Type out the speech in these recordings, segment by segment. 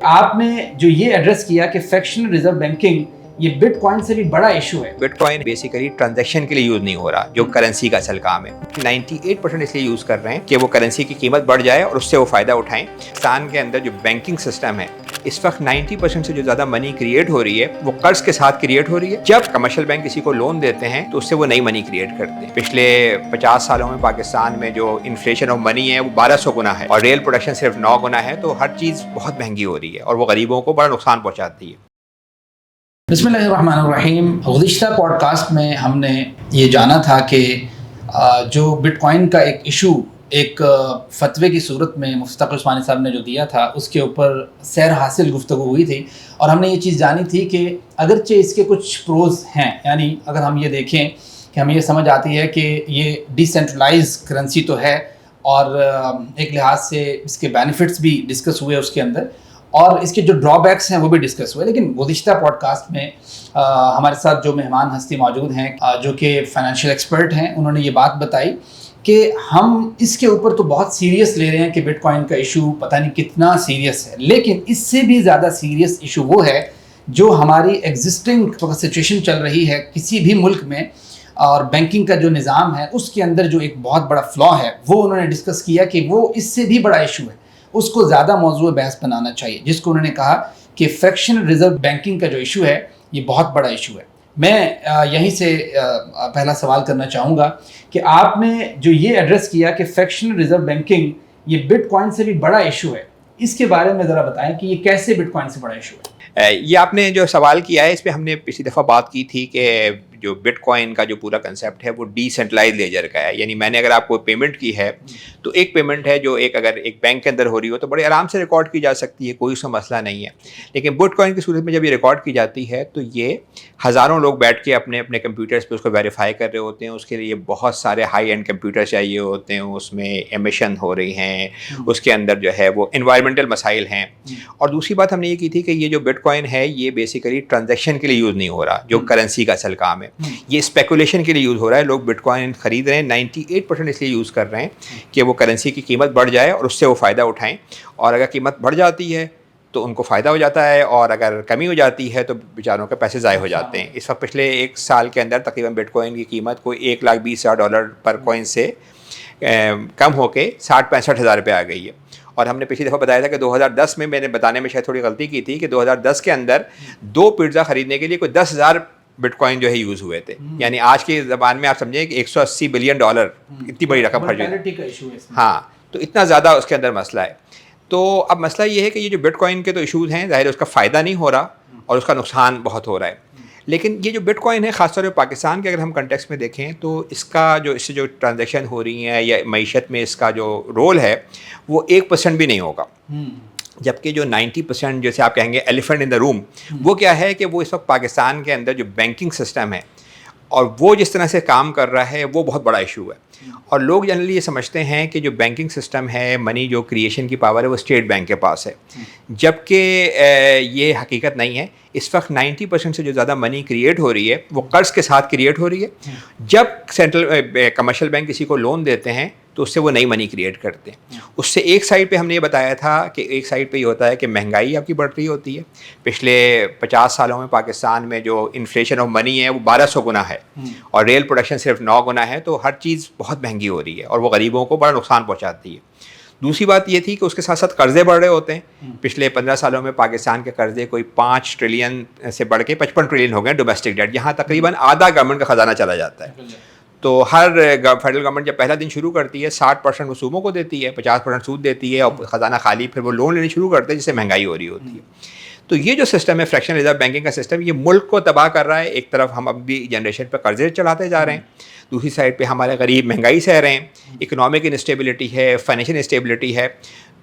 آپ نے جو یہ ایڈریس کیا کہ فریکشنل ریزرو بینکنگ یہ بٹ کوائن سے بھی بڑا ایشو ہے. بٹ کوائن بیسیکلی ٹرانزیکشن کے لیے یوز نہیں ہو رہا جو کرنسی کا اصل کام ہے. 98% اس لیے یوز کر رہے ہیں کہ وہ کرنسی کی قیمت بڑھ جائے اور اس سے وہ فائدہ اٹھائیں. پاکستان کے اندر جو بینکنگ سسٹم ہے اس وقت 90% سے جو زیادہ منی کریٹ ہو رہی ہے وہ قرض کے ساتھ کریٹ ہو رہی ہے. جب کمرشل بینک کسی کو لون دیتے ہیں تو اس سے وہ نئی منی کریٹ کرتے ہیں. پچھلے 50 سالوں میں پاکستان میں جو انفلیشن آف منی ہے وہ 1200 گنا ہے اور ریل پروڈکشن صرف 9 گنا ہے. تو ہر چیز بہت مہنگی ہو رہی ہے اور وہ غریبوں کو بڑا نقصان پہنچاتی ہے. بسم اللہ الرحمن الرحیم. گزشتہ پوڈ کاسٹ میں ہم نے یہ جانا تھا کہ جو بٹ کوائن کا ایک ایشو ایک فتوے کی صورت میں مفتی تقی عثمانی صاحب نے جو دیا تھا اس کے اوپر سیر حاصل گفتگو ہوئی تھی اور ہم نے یہ چیز جانی تھی کہ اگرچہ اس کے کچھ پروز ہیں، یعنی اگر ہم یہ دیکھیں کہ ہمیں یہ سمجھ آتی ہے کہ یہ ڈی سینٹرلائز کرنسی تو ہے اور ایک لحاظ سے اس کے بینیفٹس بھی ڈسکس ہوئے اس کے اندر اور اس کے جو ڈرا بیکس ہیں وہ بھی ڈسکس ہوئے. لیکن گزشتہ پوڈ کاسٹ میں ہمارے ساتھ جو مہمان ہستی موجود ہیں جو کہ فائنینشیل ایکسپرٹ ہیں، انہوں نے یہ بات بتائی کہ ہم اس کے اوپر تو بہت سیریس لے رہے ہیں کہ بٹ کوائن کا ایشو پتہ نہیں کتنا سیریس ہے، لیکن اس سے بھی زیادہ سیریس ایشو وہ ہے جو ہماری ایگزسٹنگ سچویشن چل رہی ہے کسی بھی ملک میں اور بینکنگ کا جو نظام ہے اس کے اندر جو ایک بہت بڑا فلا ہے وہ انہوں نے ڈسکس کیا کہ وہ اس سے بھی بڑا ایشو ہے، اس کو زیادہ موضوع بحث بنانا چاہیے، جس کو انہوں نے کہا کہ فریکشنل ریزرو بینکنگ کا جو ایشو ہے یہ بہت بڑا ایشو ہے. میں یہیں سے پہلا سوال کرنا چاہوں گا کہ آپ نے جو یہ ایڈریس کیا کہ فریکشنل ریزرو بینکنگ یہ بٹ کوائن سے بھی بڑا ایشو ہے، اس کے بارے میں ذرا بتائیں کہ یہ کیسے بٹ کوائن سے بڑا ایشو ہے. یہ آپ نے جو سوال کیا ہے اس پہ ہم نے پچھلی دفعہ بات کی تھی کہ جو بٹ کوائن کا جو پورا کنسیپٹ ہے وہ ڈی سینٹرلائز لیجر کا ہے. یعنی میں نے اگر آپ کو پیمنٹ کی ہے تو ایک پیمنٹ ہے جو اگر ایک بینک کے اندر ہو رہی ہو تو بڑے آرام سے ریکارڈ کی جا سکتی ہے، کوئی اس میں مسئلہ نہیں ہے. لیکن بٹ کوائن کی صورت میں جب یہ ریکارڈ کی جاتی ہے تو یہ ہزاروں لوگ بیٹھ کے اپنے اپنے کمپیوٹرز پہ اس کو ویریفائی کر رہے ہوتے ہیں. اس کے لیے بہت سارے ہائی اینڈ کمپیوٹر چاہیے ہوتے ہیں، اس میں ایمیشن ہو رہی ہیں، اس کے اندر جو ہے وہ انوائرمنٹل مسائل ہیں. اور دوسری بات ہم نے یہ کی تھی کہ یہ جو بٹ کوائن ہے یہ بیسیکلی ٹرانزیکشن کے لیے یوز نہیں ہو رہا جو کرنسی کا اصل کام ہے. یہ اسپیکولیشن کے لیے یوز ہو رہا ہے. لوگ بٹ کوائن خرید رہے ہیں 98% اس لیے یوز کر رہے ہیں کہ وہ کرنسی کی قیمت بڑھ جائے اور اس سے وہ فائدہ اٹھائیں. اور اگر قیمت بڑھ جاتی ہے تو ان کو فائدہ ہو جاتا ہے اور اگر کمی ہو جاتی ہے تو بیچاروں کے پیسے ضائع ہو جاتے ہیں. اس وقت پچھلے ایک سال کے اندر تقریباً بٹ کوائن کی قیمت کوئی $1,20,000 پر کوائن سے کم ہو کے 60-65 ہزار روپے آ گئی ہے. اور ہم نے پچھلی دفعہ بتایا تھا کہ 2010 میں نے بتانے میں شاید تھوڑی غلطی کی تھی کہ 2010 کے اندر 2 پیزا خریدنے کے لیے کوئی 10,000 بٹ کوائن جو ہے یوز ہوئے تھے. یعنی آج کی زبان میں آپ سمجھیں کہ $180 بلین اتنی بڑی رقم خرچ ہوئی. ہاں، تو اتنا زیادہ اس کے اندر مسئلہ ہے. تو اب مسئلہ یہ ہے کہ یہ جو بٹ کوائن کے تو ایشوز ہیں، ظاہر ہے اس کا فائدہ نہیں ہو رہا اور اس کا نقصان بہت ہو رہا ہے. لیکن یہ جو بٹ کوائن ہے خاص طور پہ پاکستان کے اگر ہم کنٹیکس میں دیکھیں تو اس سے جو ٹرانزیکشن ہو رہی ہیں یا معیشت میں اس کا جو رول ہے وہ 1% بھی نہیں ہوگا. جبکہ جو 90% جیسے آپ کہیں گے ایلیفنٹ ان دا روم، وہ کیا ہے کہ وہ اس وقت پاکستان کے اندر جو بینکنگ سسٹم ہے اور وہ جس طرح سے کام کر رہا ہے وہ بہت بڑا ایشو ہے. اور لوگ جنرلی یہ سمجھتے ہیں کہ جو بینکنگ سسٹم ہے، منی جو کریشن کی پاور ہے وہ اسٹیٹ بینک کے پاس ہے، جبکہ یہ حقیقت نہیں ہے. اس وقت 90% سے جو زیادہ منی کریٹ ہو رہی ہے وہ قرض کے ساتھ کریٹ ہو رہی ہے. جب کمرشل بینک کسی کو لون دیتے ہیں تو اس سے وہ نئی منی کریٹ کرتے ہیں. اس سے ایک سائڈ پہ ہم نے یہ بتایا تھا کہ ایک سائڈ پہ یہ ہوتا ہے کہ مہنگائی آپ کی بڑھ رہی ہوتی ہے. پچھلے 50 سالوں میں پاکستان میں جو انفلیشن آف منی ہے وہ 1200 گنا ہے اور ریل پروڈکشن صرف 9 گنا ہے. تو ہر چیز بہت مہنگی ہو رہی ہے اور وہ غریبوں کو بڑا نقصان پہنچاتی ہے. دوسری بات یہ تھی کہ اس کے ساتھ ساتھ قرضے بڑھ رہے ہوتے ہیں. پچھلے 15 سالوں میں پاکستان کے قرضے کوئی 5 ٹریلین سے بڑھ کے 55 ٹریلین ہو گئے ڈومیسٹک ڈیٹ، یہاں تقریباً آدھا گورنمنٹ کا خزانہ چلا جاتا ہے. تو ہر فیڈرل گورنمنٹ جب پہلا دن شروع کرتی ہے 60% وہ صوبوں کو دیتی ہے، 50% سود دیتی ہے اور خزانہ خالی، پھر وہ لون لینے شروع کرتے ہیں جس سے مہنگائی ہو رہی ہوتی ہے. تو یہ جو سسٹم ہے فریکشنل ریزرو بینکنگ کا سسٹم، یہ ملک کو تباہ کر رہا ہے. ایک طرف ہم اب بھی جنریشن پہ قرضے چڑھاتے جا رہے ہیں، دوسری سائڈ پہ ہمارے غریب مہنگائی سہ رہے ہیں، اکنامک انسٹیبلٹی ہے، فائنینشیل انسٹیبلٹی ہے.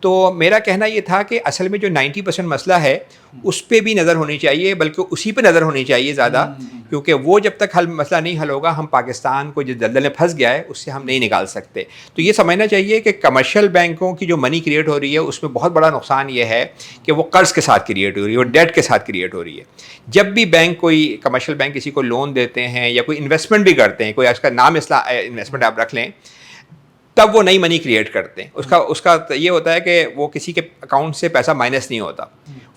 تو میرا کہنا یہ تھا کہ اصل میں جو 90% مسئلہ ہے اس پہ بھی نظر ہونی چاہیے، بلکہ اسی پہ نظر ہونی چاہیے زیادہ، کیونکہ وہ جب تک مسئلہ نہیں حل ہوگا ہم پاکستان کو جو دلدل میں پھنس گیا ہے اس سے ہم نہیں نکال سکتے. تو یہ سمجھنا چاہیے کہ کمرشل بینکوں کی جو منی کریٹ ہو رہی ہے اس میں بہت بڑا نقصان یہ ہے کہ وہ قرض کے ساتھ کریٹ ہو رہی ہے اور ڈیٹ کے ساتھ کریٹ ہو رہی ہے. جب بھی بینک کوئی کمرشل بینک کسی کو لون دیتے ہیں یا کوئی انویسٹمنٹ بھی کرتے ہیں، کوئی اس کا نام انویسٹمنٹ آپ رکھ لیں، تب وہ نئی منی کریٹ کرتے ہیں. اس کا یہ ہوتا ہے کہ وہ کسی کے اکاؤنٹ سے پیسہ مائنس نہیں ہوتا,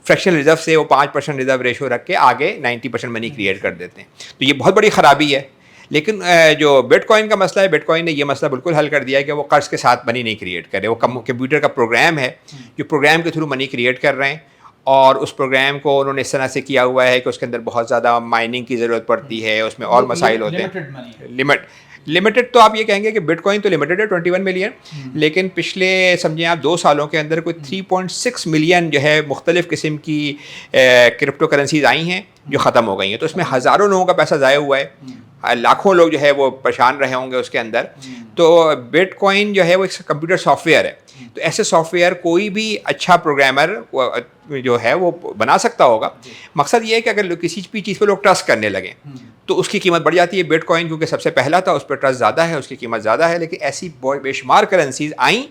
فریکشنل ریزرو سے وہ 5% ریزرو ریشو رکھ کے آگے 90% منی کریٹ کر دیتے ہیں. تو یہ بہت بڑی خرابی ہے. لیکن جو بٹ کوائن کا مسئلہ ہے, بٹ کوائن نے یہ مسئلہ بالکل حل کر دیا ہے کہ وہ قرض کے ساتھ منی نہیں کریٹ کرے. وہ کمپیوٹر کا پروگرام ہے جو پروگرام کے تھرو منی کریٹ کر رہے ہیں, اور اس پروگرام کو انہوں نے اس طرح سے کیا ہوا ہے کہ اس کے اندر بہت زیادہ مائننگ کی ضرورت پڑتی ہے, اس میں اور مسائل ہوتے ہیں. لمیٹڈ تو آپ یہ کہیں گے کہ بٹ کوائن تو لمیٹڈ ہے 21 ملین, لیکن پچھلے سمجھیں آپ 2 سالوں کے اندر کوئی 3.6 ملین جو ہے مختلف قسم کی کرپٹو کرنسیز آئی ہیں جو ختم ہو گئی ہیں. تو اس میں ہزاروں لوگوں کا پیسہ ضائع ہوا ہے, لاکھوں لوگ جو ہے وہ پریشان رہے ہوں گے اس کے اندر. تو بٹ کوائن جو ہے وہ ایک کمپیوٹر سافٹ ویئر ہے. تو ایسے سافٹ ویئر کوئی بھی اچھا پروگرامر جو ہے وہ بنا سکتا ہوگا. مقصد یہ ہے کہ اگر کسی بھی چیز پہ لوگ ٹرسٹ کرنے لگیں تو اس کی قیمت بڑھ جاتی ہے. بٹ کوائن کیونکہ سب سے پہلا تھا, اس پہ ٹرسٹ زیادہ ہے, اس کی قیمت زیادہ ہے. لیکن ایسی بے شمار کرنسیز آئیں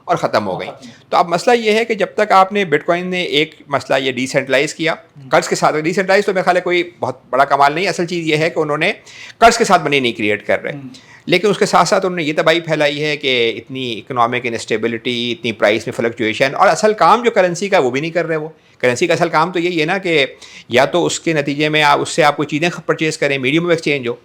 اور ختم ہو گئیں. تو اب مسئلہ یہ ہے کہ جب تک آپ نے بٹ کوائن نے ایک مسئلہ یہ ڈیسینٹرلائز کیا قرض کے ساتھ, ڈیسینٹرلائز تو میرے خیال ہے کوئی بہت بڑا کمال نہیں, اصل چیز یہ ہے کہ انہوں نے قرض کے ساتھ منی نہیں کریٹ کر رہے, لیکن اس کے ساتھ ساتھ انہوں نے یہ تباہی پھیلائی ہے کہ اتنی اکنامک انسٹیبلٹی, اتنی پرائس میں فلکچویشن, اور اصل کام جو کرنسی کا وہ بھی نہیں کر رہے. وہ کرنسی کا اصل کام تو یہی ہے نا کہ یا تو اس کے نتیجے میں آپ اس سے آپ کوئی چیزیں پرچیز کریں, میڈیم آف ایکسچینج ہو,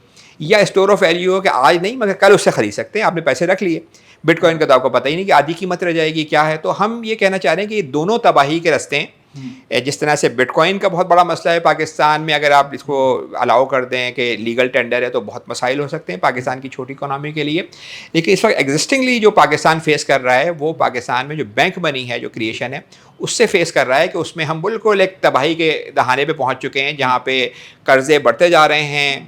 یا اسٹور آف ویلیو ہو کہ آج نہیں مگر کل اس سے خرید سکتے ہیں. آپ نے پیسے رکھ لیے, بٹ کوائن کا تو آپ کو پتہ ہی نہیں کہ آدھی قیمت رہ جائے گی کیا ہے. تو ہم یہ کہنا چاہ رہے ہیں کہ یہ دونوں تباہی کے رستے ہیں. جس طرح سے بٹ کوائن کا بہت بڑا مسئلہ ہے پاکستان میں, اگر آپ اس کو الاؤ کر دیں کہ لیگل ٹینڈر ہے تو بہت مسائل ہو سکتے ہیں پاکستان کی چھوٹی اکانومی کے لیے. لیکن اس وقت ایگزسٹنگلی جو پاکستان فیس کر رہا ہے وہ پاکستان میں جو بینک بنی ہے, جو کریشن ہے, اس سے فیس کر رہا ہے کہ اس میں ہم بالکل ایک تباہی کے دہانے پہ پہنچ چکے ہیں, جہاں پہ قرضے بڑھتے جا رہے ہیں,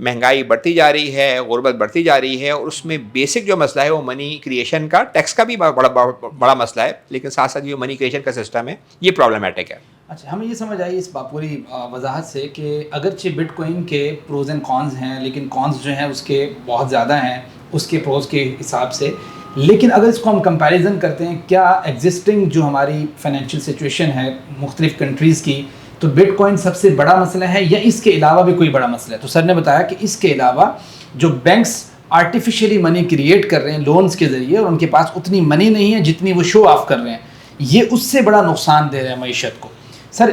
مہنگائی بڑھتی جا رہی ہے, غربت بڑھتی جا رہی ہے, اور اس میں بیسک جو مسئلہ ہے وہ منی کریشن کا, ٹیکس کا بھی بڑا مسئلہ ہے, لیکن ساتھ ساتھ جو منی کریشن کا سسٹم ہے یہ پرابلمٹک ہے. اچھا, ہمیں یہ سمجھ آئی اس پوری وضاحت سے کہ اگرچہ بٹ کوائن کے پروز اینڈ کونز ہیں, لیکن کونز جو ہیں اس کے بہت زیادہ ہیں اس کے پروز کے حساب سے. لیکن اگر اس کو ہم کمپیریزن کرتے ہیں, کیا ایگزسٹنگ جو ہماری فائنینشیل سچویشن ہے مختلف کنٹریز کی, تو بٹ کوائن سب سے بڑا مسئلہ ہے یا اس کے علاوہ بھی کوئی بڑا مسئلہ ہے؟ تو سر نے بتایا کہ اس کے علاوہ جو بینکس آرٹیفیشلی منی کریٹ کر رہے ہیں لونز کے ذریعے, اور ان کے پاس اتنی منی نہیں ہے جتنی وہ شو آف کر رہے ہیں, یہ اس سے بڑا نقصان دے رہے ہیں معیشت کو. سر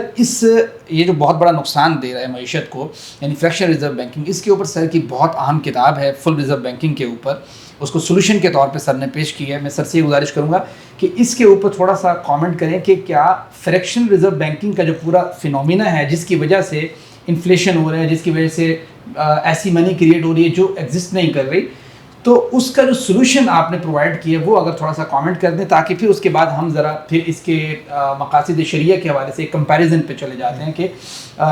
یہ جو بہت بڑا نقصان دے رہا ہے معیشت کو, یعنی فریکشنل ریزرو بینکنگ, اس کے اوپر سر کی بہت اہم کتاب ہے فل ریزرو بینکنگ کے اوپر, اس کو سولوشن کے طور پہ سر نے پیش کی ہے. میں سر سے یہ گزارش کروں گا کہ اس کے اوپر تھوڑا سا کامنٹ کریں کہ کیا فریکشنل ریزرو بینکنگ کا جو پورا فینومینا ہے جس کی وجہ سے انفلیشن ہو رہا ہے, جس کی وجہ سے ایسی منی کریٹ ہو رہی ہے جو ایگزسٹ نہیں کر رہی, تو اس کا جو سولوشن آپ نے پرووائڈ کیا ہے وہ اگر تھوڑا سا کامنٹ کر دیں, تاکہ پھر اس کے بعد ہم ذرا پھر اس کے مقاصد شریعہ کے حوالے سے ایک کمپیریزن پہ چلے جاتے ہیں کہ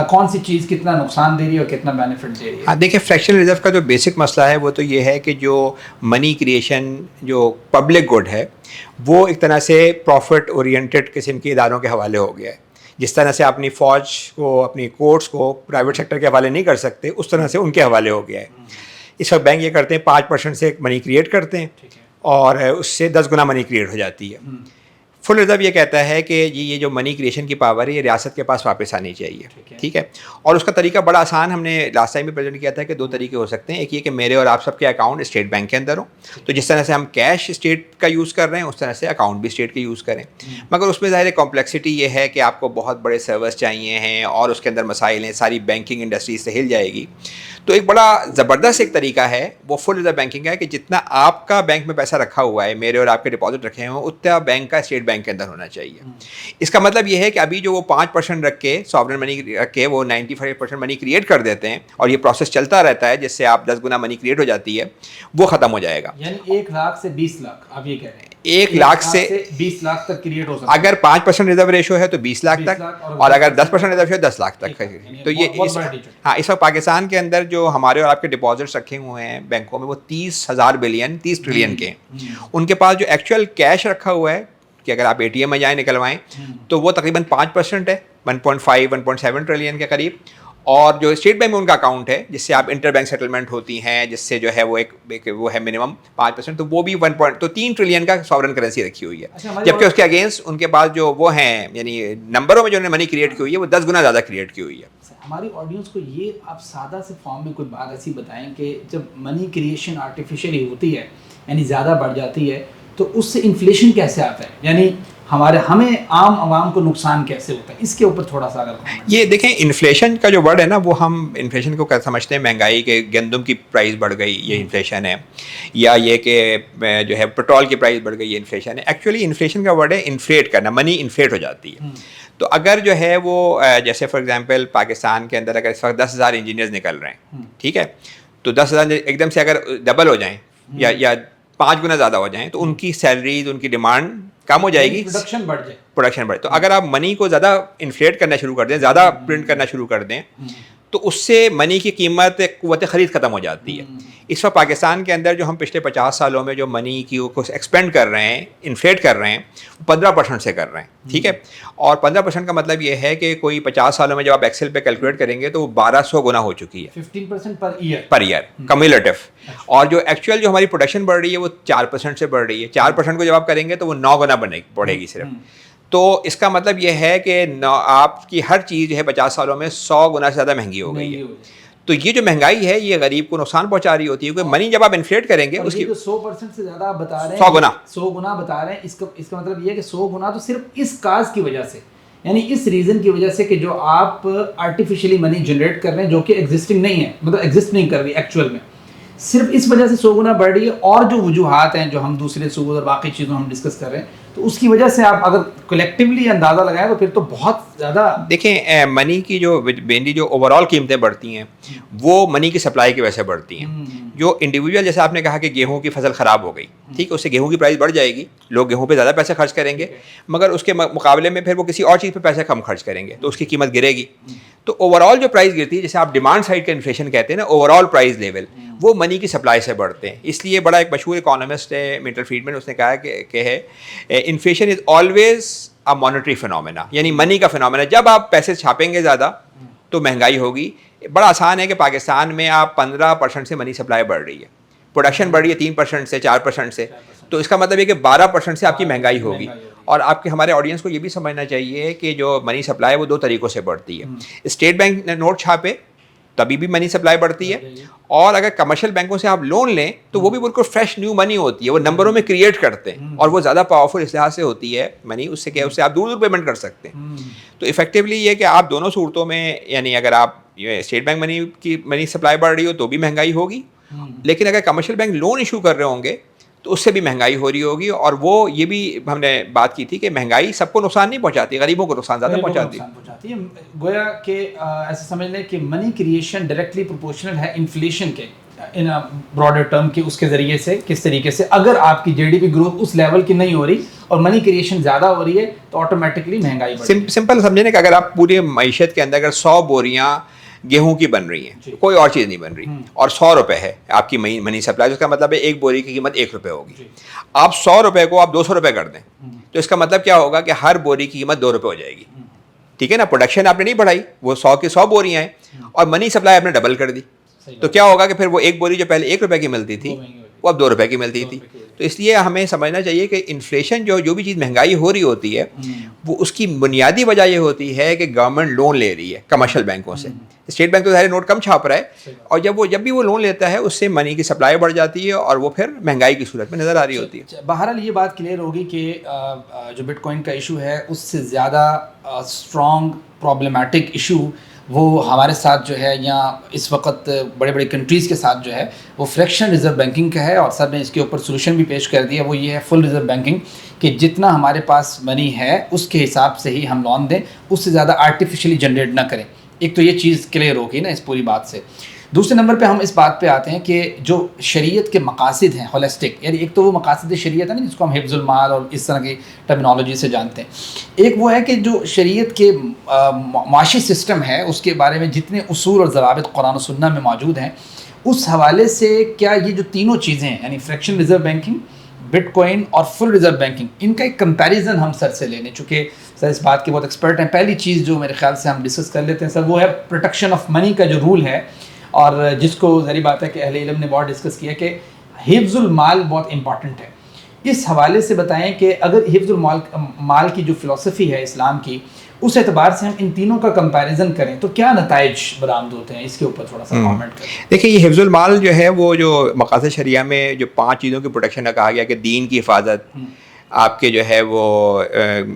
کون سی چیز کتنا نقصان دے رہی ہے اور کتنا بینیفٹ دے رہی ہے. ہاں دیکھیں, فریکشنل ریزرو کا جو بیسک مسئلہ ہے وہ تو یہ ہے کہ جو منی کریشن جو پبلک گڈ ہے وہ ایک طرح سے پروفٹ اورینٹڈ قسم کے اداروں کے حوالے ہو گیا ہے. جس طرح سے اپنی فوج کو, اپنی کورٹس کو پرائیویٹ سیکٹر کے حوالے نہیں کر سکتے, اس طرح سے ان کے حوالے ہو گیا ہے. اس وقت بینک یہ کرتے ہیں 5% سے منی کریٹ کرتے ہیں اور اس سے 10 گنا منی کریٹ ہو جاتی ہے. فل ریزرو یہ کہتا ہے کہ یہ جو منی کریشن کی پاور ہے یہ ریاست کے پاس واپس آنی چاہیے, ٹھیک ہے. اور اس کا طریقہ بڑا آسان, ہم نے لاسٹ ٹائم بھی پریزنٹ کیا تھا کہ 2 طریقے ہو سکتے ہیں. ایک یہ کہ میرے اور آپ سب کے اکاؤنٹ اسٹیٹ بینک کے اندر ہوں, تو جس طرح سے ہم کیش اسٹیٹ کا یوز کر رہے ہیں اس طرح سے اکاؤنٹ بھی اسٹیٹ کا یوز کریں. مگر اس میں ظاہر کمپلیکسٹی یہ ہے کہ آپ کو بہت بڑے سرورس چاہیے ہیں اور اس کے اندر مسائل ہیں, ساری بینکنگ انڈسٹری سے ہل جائے گی. تو ایک بڑا زبردست ایک طریقہ ہے وہ فل ریزرو بینکنگ ہے کہ جتنا آپ کا بینک میں پیسہ رکھا ہوا ہے, میرے اور آپ کے ڈپازٹ رکھے ہوں, اتنا بینک کا اسٹیٹ بینک کے اندر ہونا چاہیے. اس کا مطلب یہ ہے کہ ابھی جو وہ 5% رکھ کے سوورن منی رکھ کے وہ 95% منی کریٹ کر دیتے ہیں اور یہ پروسیس چلتا رہتا ہے جس سے آپ 10 گنا منی کریٹ ہو جاتی ہے, وہ ختم ہو جائے گا. یعنی 1 لاکھ سے 20 لاکھ آپ یہ کہہ رہے ہیں, 1 لاکھ سے 20 لاکھ تک کریٹ ہو سکتا ہے. اگر 5% ریزرو ریشو ہے تو 20 لاکھ تک, اور اگر 10% ریزرو ریشو ہے 10 لاکھ تک. تو یہ ہاں, اس وقت پاکستان کے اندر جو ہمارے اور آپ کے ڈپازٹس رکھے ہوئے ہیں بینکوں میں وہ 30,000 بلین 30 ٹریلین کے ہیں. ان کے پاس جو ایکچوئل کیش رکھا ہوا ہے کہ اگر آپ ATM میں جائیں نکلوائیں تو وہ تقریباً 5% ہے, 1.5-1.7 ٹریلین کے قریب. اور جو اسٹیٹ بینک میں ان کا اکاؤنٹ ہے جس سے آپ انٹر بینک سیٹلمنٹ ہوتی ہیں, جس سے جو ہے وہ ایک وہ ہے منیمم 5%, تو وہ بھی 3 ٹریلین کا سوورن کرنسی رکھی ہوئی ہے. جبکہ اس کے اگینسٹ ان کے پاس جو وہ ہیں یعنی نمبروں میں جو انہوں نے منی کریٹ کی ہوئی ہے وہ 10 گنا زیادہ کریٹ کی ہوئی ہے. ہماری آڈینس کو یہ آپ سادہ سے فارم میں کوئی بات ایسی بتائیں کہ جب منی کریشن آرٹیفیشلی ہوتی ہے یعنی زیادہ بڑھ جاتی ہے تو اس سے انفلیشن کیسے آتا ہے, یعنی ہمیں عام عوام کو نقصان کیسے ہوتا ہے, اس کے اوپر تھوڑا سا اگر یہ دیکھیں انفلیشن کا جو ورڈ ہے نا, وہ ہم انفلیشن کو سمجھتے ہیں مہنگائی کے, گندم کی پرائز بڑھ گئی یہ انفلیشن ہے, یا یہ کہ جو ہے پیٹرول کی پرائز بڑھ گئی یہ انفلیشن ہے. ایکچولی انفلیشن کا ورڈ ہے انفلیٹ کرنا, منی انفلیٹ ہو جاتی ہے. تو اگر جو ہے وہ جیسے فار ایگزامپل پاکستان کے اندر اگر اس وقت 10,000 انجینئرز نکل رہے ہیں, ٹھیک ہے, تو 10,000 ایک دم سے اگر ڈبل ہو جائیں یا 5 گنا زیادہ ہو جائیں تو ان کی سیلریز, ان کی ڈیمانڈ کم ہو جائے گی, پروڈکشن بڑھے. تو اگر آپ منی کو زیادہ انفلیٹ کرنا شروع کر دیں, زیادہ پرنٹ کرنا شروع کر دیں, تو اس سے منی کی قیمت, قوت خرید ختم ہو جاتی ہے. اس وقت پاکستان کے اندر جو ہم پچھلے 50 سالوں میں جو منی کی کو ایکسپینڈ کر رہے ہیں, انفلیٹ کر رہے ہیں, 15% سے کر رہے ہیں, ٹھیک ہے. اور 15% کا مطلب یہ ہے کہ کوئی 50 سالوں میں جب آپ ایکسل پہ کیلکولیٹ کریں گے تو وہ 1200 گنا ہو چکی ہے, 15% پر ایئر کمیولیٹو. اور جو ایکچوئل جو ہماری پروڈکشن بڑھ رہی ہے وہ 4% سے بڑھ رہی ہے. 4% کو جب آپ کریں گے تو وہ 9 گنا بڑھے گی صرف. تو اس کا مطلب یہ ہے کہ آپ کی ہر چیز جو ہے 50 سالوں میں 100 گنا سے زیادہ مہنگی ہو گئی ہے. تو یہ جو مہنگائی ہے یہ غریب کو نقصان پہنچا رہی ہوتی ہے, کیونکہ منی جب آپ انفلیٹ کریں گے اس کی 100% سے زیادہ آپ بتا رہے ہیں, 100 گنا بتا رہے ہیں. اس کا مطلب یہ ہے کہ 100 گنا تو صرف اس کاز کی وجہ سے, یعنی اس ریزن کی وجہ سے کہ جو آپ آرٹیفیشلی منی جنریٹ کر رہے ہیں جو کہ ایگزسٹنگ نہیں ہے, مطلب ایگزسٹ نہیں کر رہی ایکچوئل میں, صرف اس وجہ سے 100 گنا بڑھ رہی ہے. اور جو وجوہات ہیں جو ہم دوسرے سود اور باقی چیزوں ہم ڈسکس کر رہے ہیں, تو اس کی وجہ سے آپ اگر کلیکٹیولی اندازہ لگائیں تو پھر تو بہت زیادہ. دیکھیں منی کی جو مینلی جو اوور آل قیمتیں بڑھتی ہیں وہ منی کی سپلائی کی وجہ سے بڑھتی ہیں. جو انڈیویجول, جیسے آپ نے کہا کہ گیہوں کی فصل خراب ہو گئی, ٹھیک ہے, اس سے گیہوں کی پرائز بڑھ جائے گی, لوگ گیہوں پہ زیادہ پیسے خرچ کریں گے, مگر اس کے مقابلے میں پھر وہ کسی اور چیز پہ پیسے کم خرچ کریں گے تو اس کی قیمت گرے گی. تو اوور آل جو پرائز گرتی ہے, جیسے آپ ڈیمانڈ سائڈ کا انفلیشن کہتے ہیں نا, اوور آل پرائز لیول, وہ منی کی سپلائی سے بڑھتے ہیں. اس لیے بڑا ایک مشہور اکانومسٹ ہے ملٹن فریڈمن, اس نے کہا کہ ہے inflation is always a monetary phenomena, یعنی منی کا فینومینا. جب آپ پیسے چھاپیں گے زیادہ تو مہنگائی ہوگی. بڑا آسان ہے کہ پاکستان میں آپ 15% سے منی سپلائی بڑھ رہی ہے, پروڈکشن بڑھ رہی ہے 3% سے 4% سے, تو اس کا مطلب ہے کہ 12% سے آپ کی مہنگائی ہوگی. اور آپ کے ہمارے آڈینس کو یہ بھی سمجھنا چاہیے کہ جو منی سپلائی ہے وہ 2 طریقوں سے بڑھتی ہے. اسٹیٹ بینک نے نوٹ چھاپے تبھی بھی منی سپلائی بڑھتی ہے, اور اگر کمرشل بینکوں سے آپ لون لیں تو وہ بھی بالکل فریش نیو منی ہوتی ہے, وہ نمبروں میں کریٹ کرتے ہیں, اور وہ زیادہ پاورفل اس لحاظ سے ہوتی ہے منی, اس سے کیا اس سے آپ دور دور پیمنٹ کر سکتے ہیں. تو افیکٹولی یہ کہ آپ دونوں صورتوں میں, یعنی اگر آپ اسٹیٹ بینک منی کی منی سپلائی بڑھ رہی ہو تو بھی مہنگائی ہوگی, لیکن اگر کمرشل بینک لون ایشو کر رہے ہوں گے تو اس سے بھی مہنگائی ہو رہی ہوگی. اور وہ یہ بھی ہم نے بات کی تھی کہ مہنگائی سب کو نقصان نہیں پہنچاتی, غریبوں کو نقصان زیادہ پہنچاتی ہے. گویا کہ ایسے سمجھ لیں کہ منی کریشن ڈائریکٹلی پروپورشنل ہے انفلیشن کے, ان براڈر ٹرم کے, اس کے ذریعے سے کس طریقے سے اگر آپ کی جی ڈی پی گروتھ اس لیول کی نہیں ہو رہی اور منی کریشن زیادہ ہو رہی ہے تو آٹومیٹکلی مہنگائی بڑھ رہی ہے. سمپل سمجھیں کہ اگر آپ پوری معیشت کے اندر اگر 100 بوریاں گیہوں کی بن رہی ہیں, کوئی اور چیز نہیں بن رہی, اور 100 روپے ہے آپ کی منی سپلائی, اس کا مطلب ہے ایک بوری کی قیمت 1 روپے ہوگی. آپ 100 روپے کو آپ 200 روپے کر دیں تو اس کا مطلب کیا ہوگا کہ ہر بوری کی قیمت 2 روپے ہو جائے گی, ٹھیک ہے نا. پروڈکشن آپ نے نہیں بڑھائی, وہ 100 کی 100 بوریاں ہیں, اور منی سپلائی آپ نے ڈبل کر دی, تو کیا ہوگا کہ پھر وہ ایک بوری جو پہلے 1 روپے کی ملتی تھی وہ اب 2 روپے کی ملتی تھی. تو اس لیے ہمیں سمجھنا چاہیے کہ انفلیشن جو بھی چیز مہنگائی ہو رہی ہوتی ہے وہ اس کی بنیادی وجہ یہ ہوتی ہے کہ گورنمنٹ لون لے رہی ہے کمرشل بینکوں سے. اسٹیٹ بینک تو ظاہر نوٹ کم چھاپ رہا ہے, اور جب بھی وہ لون لیتا ہے اس سے منی کی سپلائی بڑھ جاتی ہے, اور وہ پھر مہنگائی کی صورت میں نظر آ رہی ہوتی ہے. بہرحال یہ بات کلیئر ہوگی کہ جو بٹ کوائن کا ایشو ہے اس سے زیادہ اسٹرانگ پرابلمٹک ایشو وہ ہمارے ساتھ جو ہے یا اس وقت بڑے بڑے کنٹریز کے ساتھ جو ہے وہ فریکشن ریزرو بینکنگ کا ہے, اور سر نے اس کے اوپر سولوشن بھی پیش کر دیا. وہ یہ ہے فل ریزرو بینکنگ, کہ جتنا ہمارے پاس منی ہے اس کے حساب سے ہی ہم لون دیں, اس سے زیادہ آرٹیفیشلی جنریٹ نہ کریں. ایک تو یہ چیز کلیئر ہوگی نا اس پوری بات سے. دوسرے نمبر پہ ہم اس بات پہ آتے ہیں کہ جو شریعت کے مقاصد ہیں ہولسٹک, یعنی ایک تو وہ مقاصد شریعت ہے نا جس کو ہم حفظ المال اور اس طرح کی ٹرمینالوجی سے جانتے ہیں. ایک وہ ہے کہ جو شریعت کے معاشی سسٹم ہے اس کے بارے میں جتنے اصول اور ضوابط قرآن و سنہ میں موجود ہیں, اس حوالے سے کیا یہ جو تینوں چیزیں ہیں یعنی friction reserve banking, but coin اور فل ریزرو بینکنگ, ان کا ایک کمپیریزن ہم سر سے لے لیں, چونکہ سر اس بات کے بہت ایکسپرٹ ہیں. پہلی چیز جو میرے خیال سے ہم ڈسکس کر لیتے ہیں سر وہ ہے پروٹیکشن آف منی کا جو رول ہے, اور جس کو ظاہری بات ہے کہ اہل علم نے بہت ڈسکس کیا کہ حفظ المال بہت امپورٹنٹ ہے. اس حوالے سے بتائیں کہ اگر حفظ المال کی جو فلسفی ہے اسلام کی, اس اعتبار سے ہم ان تینوں کا کمپیریزن کریں تو کیا نتائج برآمد ہوتے ہیں؟ اس کے اوپر تھوڑا سا کامنٹ کریں. دیکھیں یہ حفظ المال جو ہے وہ جو مقاصد شریعہ میں جو 5 چیزوں کی پروٹیکشن کا کہا گیا کہ دین کی حفاظت, آپ کے جو ہے وہ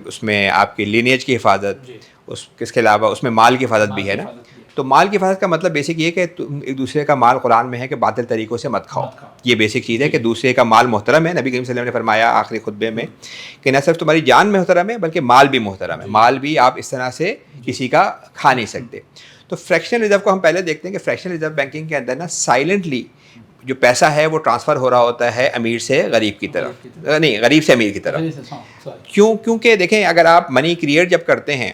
اس میں آپ کی لینیج کی حفاظت, اس کے علاوہ اس میں مال کی حفاظت بھی ہے نا. تو مال کی حفاظت کا مطلب بیسک یہ کہ تم ایک دوسرے کا مال قرآن میں ہے کہ باطل طریقوں سے مت کھاؤ. یہ بیسک چیز ہے کہ دوسرے کا مال محترم ہے. نبی کریم صلی اللہ علیہ وسلم نے فرمایا آخری خطبے میں کہ نہ صرف تمہاری جان محترم ہے بلکہ مال بھی محترم ہے. مال بھی آپ اس طرح سے کسی کا کھا نہیں سکتے. تو فریکشنل ریزرو کو ہم پہلے دیکھتے ہیں کہ فریکشنل ریزرو بینکنگ کے اندر نا سائلنٹلی جو پیسہ ہے وہ ٹرانسفر ہو رہا ہوتا ہے امیر سے غریب کی طرف, نہیں غریب سے امیر کی طرف. کیونکہ دیکھیں اگر آپ منی کریٹ جب کرتے ہیں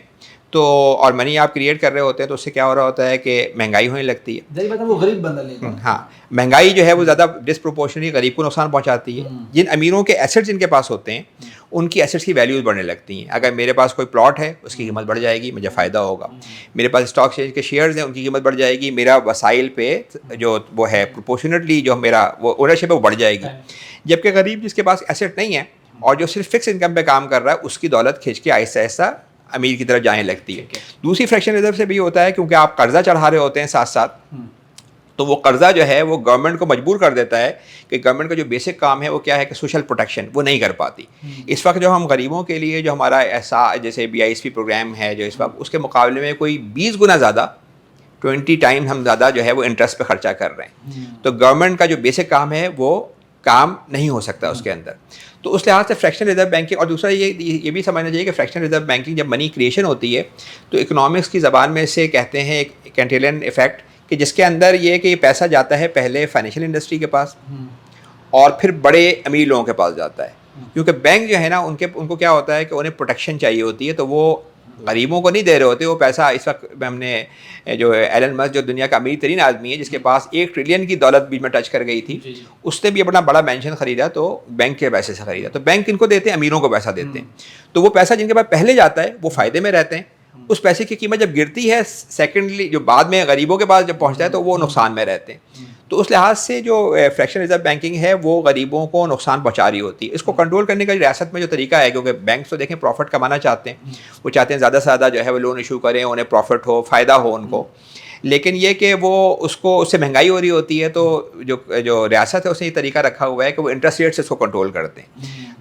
تو اور منی آپ کریٹ کر رہے ہوتے ہیں تو اس سے کیا ہو رہا ہوتا ہے کہ مہنگائی ہونے لگتی ہے. وہ غریب بندہ لے گا. ہاں مہنگائی جو ہے وہ زیادہ ڈسپروپورشنلی غریب کو نقصان پہنچاتی ہے. جن امیروں کے ایسٹس جن کے پاس ہوتے ہیں ان کی ایسٹس کی ویلیوز بڑھنے لگتی ہیں. اگر میرے پاس کوئی پلاٹ ہے اس کی قیمت بڑھ جائے گی, مجھے فائدہ ہوگا. میرے پاس اسٹاک ایکسچینج کے شیئرز ہیں ان کی قیمت بڑھ جائے گی, میرا وسائل پہ جو وہ ہے پروپورشنٹلی جو میرا وہ اونرشپ ہے وہ بڑھ جائے گی. جبکہ غریب جس کے پاس ایسٹ نہیں ہے اور جو صرف فکس انکم پہ کام کر رہا ہے اس کی دولت کھینچ کے آہستہ آہستہ امیر کی طرف جانے لگتی ہے. دوسری فریکشن ریزرو سے بھی ہوتا ہے کیونکہ آپ قرضہ چڑھا رہے ہوتے ہیں ساتھ ساتھ, تو وہ قرضہ جو ہے وہ گورنمنٹ کو مجبور کر دیتا ہے کہ گورنمنٹ کا جو بیسک کام ہے وہ کیا ہے کہ سوشل پروٹیکشن وہ نہیں کر پاتی. اس وقت جو ہم غریبوں کے لیے جو ہمارا ایسا جیسے BISP پروگرام ہے جو اس وقت اس کے مقابلے میں کوئی 20 گنا زیادہ 20 ٹائم ہم زیادہ جو ہے وہ انٹرسٹ پہ خرچہ کر رہے ہیں. تو گورنمنٹ کا جو بیسک کام ہے وہ کام نہیں ہو سکتا اس کے اندر. تو اس لحاظ سے فریکشنل ریزرو بینکنگ, اور دوسرا یہ بھی سمجھنا چاہیے کہ فریکشنل ریزرو بینکنگ جب منی کریشن ہوتی ہے تو اکنامکس کی زبان میں سے کہتے ہیں ایک کینٹیلن ایفیکٹ کہ جس کے اندر یہ کہ یہ پیسہ جاتا ہے پہلے فائنینشیل انڈسٹری کے پاس اور پھر بڑے امیر لوگوں کے پاس جاتا ہے. کیونکہ بینک جو ہے نا ان کو کیا ہوتا ہے کہ انہیں پروٹیکشن چاہیے ہوتی ہے, تو وہ غریبوں کو نہیں دے رہے ہوتے وہ پیسہ. اس وقت ہم نے جو ایلن مسک جو دنیا کا امیر ترین آدمی ہے جس کے پاس 1 ٹریلین کی دولت بیچ میں ٹچ کر گئی تھی, اس نے بھی اپنا بڑا مینشن خریدا تو بینک کے پیسے سے خریدا. تو بینک ان کو دیتے ہیں, امیروں کو پیسہ دیتے ہیں. تو وہ پیسہ جن کے پاس پہلے جاتا ہے وہ فائدے میں رہتے ہیں. اس پیسے کی قیمت جب گرتی ہے سیکنڈلی جو بعد میں غریبوں کے پاس جب پہنچتا ہے تو وہ نقصان میں رہتے ہیں. تو اس لحاظ سے جو فریکشن ریزرو بینکنگ ہے وہ غریبوں کو نقصان پہنچا رہی ہوتی ہے. اس کو کنٹرول کرنے کا ریاست میں جو طریقہ ہے, کیونکہ بینکس تو دیکھیں پروفٹ کمانا چاہتے ہیں, وہ چاہتے ہیں زیادہ سے زیادہ جو ہے وہ لون ایشو کریں, انہیں پروفٹ ہو, فائدہ ہو ان کو. لیکن یہ کہ وہ اس سے مہنگائی ہو رہی ہوتی ہے تو جو ریاست ہے اس نے یہ طریقہ رکھا ہوا ہے کہ وہ انٹرسٹ ریٹ سے اس کو کنٹرول کرتے ہیں.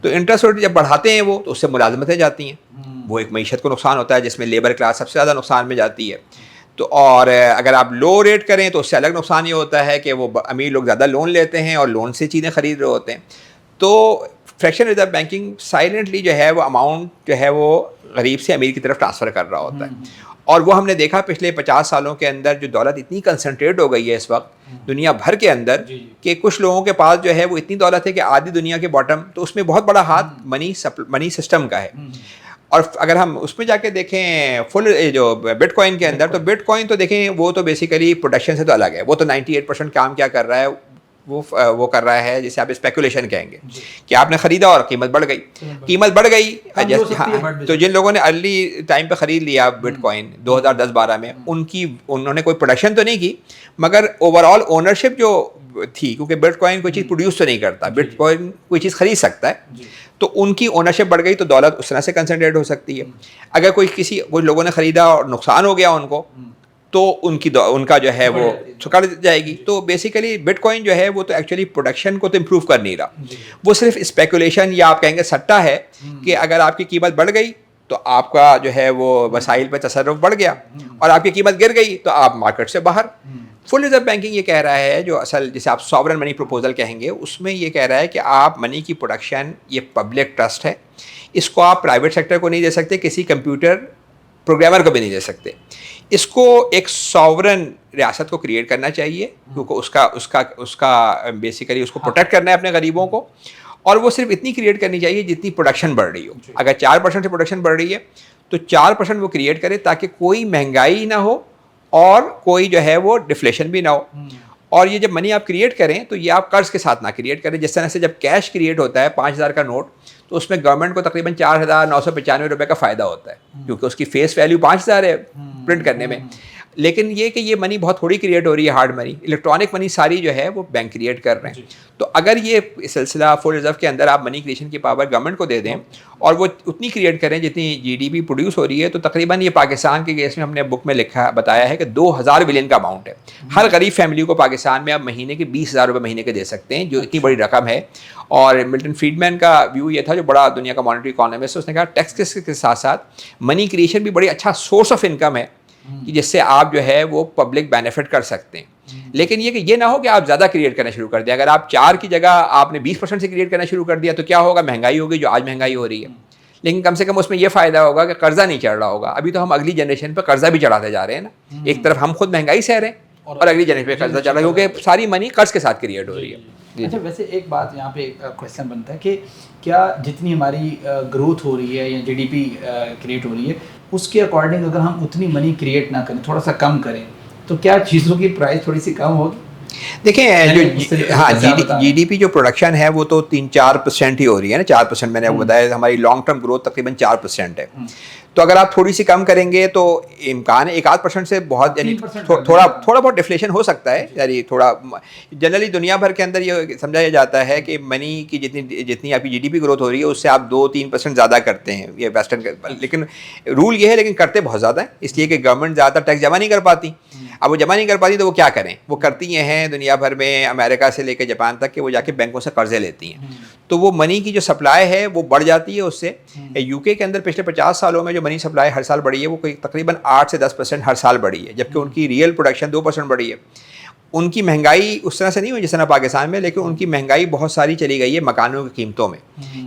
تو انٹرسٹ ریٹ جب بڑھاتے ہیں وہ تو اس سے ملازمتیں جاتی ہیں, وہ ایک معیشت کو نقصان ہوتا ہے جس میں لیبر کلاس سب سے زیادہ نقصان میں جاتی ہے. تو اور اگر آپ لو ریٹ کریں تو اس سے الگ نقصان یہ ہوتا ہے کہ وہ امیر لوگ زیادہ لون لیتے ہیں اور لون سے چیزیں خرید رہے ہوتے ہیں. تو فریکشن ریزرو بینکنگ سائلنٹلی جو ہے وہ اماؤنٹ جو ہے وہ غریب سے امیر کی طرف ٹرانسفر کر رہا ہوتا ہے. اور وہ ہم نے دیکھا پچھلے 50 سالوں کے اندر جو دولت اتنی کنسنٹریٹ ہو گئی ہے اس وقت دنیا بھر کے اندر کہ کچھ لوگوں کے پاس جو ہے وہ اتنی دولت ہے کہ آدھی دنیا کے باٹم, تو اس میں بہت بڑا ہاتھ منی سسٹم کا ہے. اور اگر ہم اس میں جا کے دیکھیں فل جو بٹ کوائن کے اندر, تو بٹ کوائن تو دیکھیں وہ تو بیسیکلی پروڈکشن سے تو الگ ہے. وہ تو 98% کام کیا کر رہا ہے, وہ کر رہا ہے جسے آپ اسپیکولیشن کہیں گے کہ آپ نے خریدا اور قیمت بڑھ گئی. تو جن لوگوں نے ارلی ٹائم پہ خرید لیا بٹ کوائن 2010-12 میں, انہوں نے کوئی پروڈکشن تو نہیں کی مگر اوور آل اونرشپ جو تھی, کیونکہ بٹ کوائن کوئی چیز پروڈیوس تو نہیں کرتا, بٹ کوائن کوئی چیز خرید سکتا ہے, تو ان کی اونرشپ بڑھ گئی تو دولت اس طرح سے کنسنٹریٹ ہو سکتی ہے. اگر کوئی لوگوں نے خریدا اور نقصان ہو گیا ان کو, تو ان کا جو ہے وہ چکڑ جائے گی. تو بیسیکلی بٹ کوائن جو ہے وہ تو ایکچولی پروڈکشن کو تو امپروو کر نہیں رہا, وہ صرف اسپیکولیشن یا آپ کہیں گے سٹا ہے کہ اگر آپ کی قیمت بڑھ گئی تو آپ کا جو ہے وہ وسائل پہ تصرف بڑھ گیا, اور آپ کی قیمت گر گئی تو آپ مارکیٹ سے باہر. فل ریزرو بینکنگ یہ کہہ رہا ہے, جو اصل جسے آپ ساورن منی پروپوزل کہیں گے, اس میں یہ کہہ رہا ہے کہ آپ منی کی پروڈکشن یہ پبلک ٹرسٹ ہے, اس کو آپ پرائیویٹ سیکٹر کو نہیں دے سکتے, کسی کمپیوٹر پروگرامر کو بھی نہیں دے سکتے. اس کو ایک ساورن ریاست کو کریٹ کرنا چاہیے, کیونکہ اس کا بیسیکلی اس کو پروٹیکٹ کرنا ہے اپنے غریبوں کو, اور وہ صرف اتنی کریٹ کرنی چاہیے جتنی پروڈکشن بڑھ رہی ہو. اگر 4% سے پروڈکشن بڑھ رہی ہے تو 4% وہ کریٹ کرے تاکہ کوئی مہنگائی نہ ہو اور کوئی جو ہے وہ ڈفلیشن بھی نہ ہو. اور یہ جب منی آپ کریٹ کریں تو یہ آپ قرض کے ساتھ نہ کریٹ کریں. جس طرح سے جب کیش کریٹ ہوتا ہے 5,000 کا نوٹ, تو اس میں گورنمنٹ کو تقریباً 4,995 روپے کا فائدہ ہوتا ہے, کیونکہ اس کی فیس ویلیو 5,000 ہے پرنٹ کرنے میں. لیکن یہ کہ یہ منی بہت تھوڑی کریٹ ہو رہی ہے ہارڈ منی، الیکٹرانک منی ساری جو ہے وہ بینک کریٹ کر رہے ہیں. تو اگر یہ سلسلہ فور ریزرو کے اندر آپ منی کریشن کی پاور گورنمنٹ کو دے دیں اور وہ اتنی کریٹ کریں جتنی جی ڈی پی پروڈیوس ہو رہی ہے، تو تقریباً یہ پاکستان کے کیس میں ہم نے بک میں بتایا ہے کہ 2000 بلین کا اماؤنٹ ہے. ہر غریب فیملی کو پاکستان میں آپ مہینے کے 20,000 روپے مہینے کے دے سکتے ہیں، جو اتنی بڑی رقم ہے. اور ملٹن فریڈمین کا ویو یہ تھا، جو بڑا دنیا کا مانیٹری اکانومسٹ، اس نے کہا ٹیکس کے ساتھ ساتھ منی کریشن بھی بڑی اچھا سورس آف انکم ہے کہ جس سے آپ جو ہے وہ پبلک بینیفٹ کر سکتے ہیں. لیکن یہ کہ یہ نہ ہو کہ آپ زیادہ کریٹ کرنا شروع کر دیں. اگر آپ 4 کی جگہ آپ نے 20% سے کریٹ کرنا شروع کر دیا تو کیا ہوگا؟ مہنگائی ہوگی، جو آج مہنگائی ہو رہی ہے. لیکن کم سے کم اس میں یہ فائدہ ہوگا کہ قرضہ نہیں چڑھ رہا ہوگا. ابھی تو ہم اگلی جنریشن پہ قرضہ بھی چڑھاتے جا رہے ہیں نا. ایک طرف ہم خود مہنگائی سہ رہے ہیں اور اگلی جنریشن پہ قرضہ چڑھ رہا ہے، کیونکہ ساری منی قرض کے ساتھ کریٹ ہو رہی ہے. اچھا، ویسے ایک بات یہاں پہ کویشچن بنتا ہے کہ کیا جتنی ہماری گروتھ ہو رہی ہے یا جی ڈی پی کریٹ ہو رہی ہے، اس کے اکارڈنگ اگر ہم اتنی منی کریٹ نہ کریں، تھوڑا سا کم کریں، تو کیا چیزوں کی پرائس تھوڑی سی کم ہوگی؟ دیکھیں جو جی ڈی پی جو پروڈکشن ہے وہ تو 3-4% ہی ہو رہی ہے نا. 4% میں نے آپ کو بتایا، ہماری لانگ ٹرم گروتھ تقریباً 4% ہے. تو اگر آپ تھوڑی سی کم کریں گے تو امکان ہے 1-8% سے بہت، یعنی تھوڑا بہت ڈیفلیشن ہو سکتا ہے. یعنی تھوڑا جنرلی دنیا بھر کے اندر یہ سمجھا جاتا ہے کہ منی کی جتنی آپ کی جی ڈی پی گروتھ ہو رہی ہے اس سے آپ 2-3% زیادہ کرتے ہیں یہ ویسٹرن. لیکن رول یہ ہے، لیکن کرتے بہت زیادہ ہیں، اس لیے کہ گورنمنٹ زیادہ ٹیکس جمع نہیں کر پاتی. اب وہ جمع نہیں کر پاتی تو وہ کیا کریں؟ وہ کرتی یہ ہیں دنیا بھر میں، امریکہ سے لے کے جاپان تک، کہ وہ جا کے بینکوں سے قرضے لیتی ہیں. تو وہ منی کی جو سپلائی ہے وہ بڑھ جاتی ہے اس سے. یو کے اندر پچھلے 50 سالوں میں جو منی سپلائی ہر سال بڑھی ہے وہ کوئی تقریباً 8-10% ہر سال بڑھی ہے، جبکہ ان کی ریئل پروڈکشن 2% بڑھی ہے. ان کی مہنگائی اس طرح سے نہیں ہوئی جس طرح پاکستان میں، لیکن ان کی مہنگائی بہت ساری چلی گئی ہے مکانوں کی قیمتوں میں.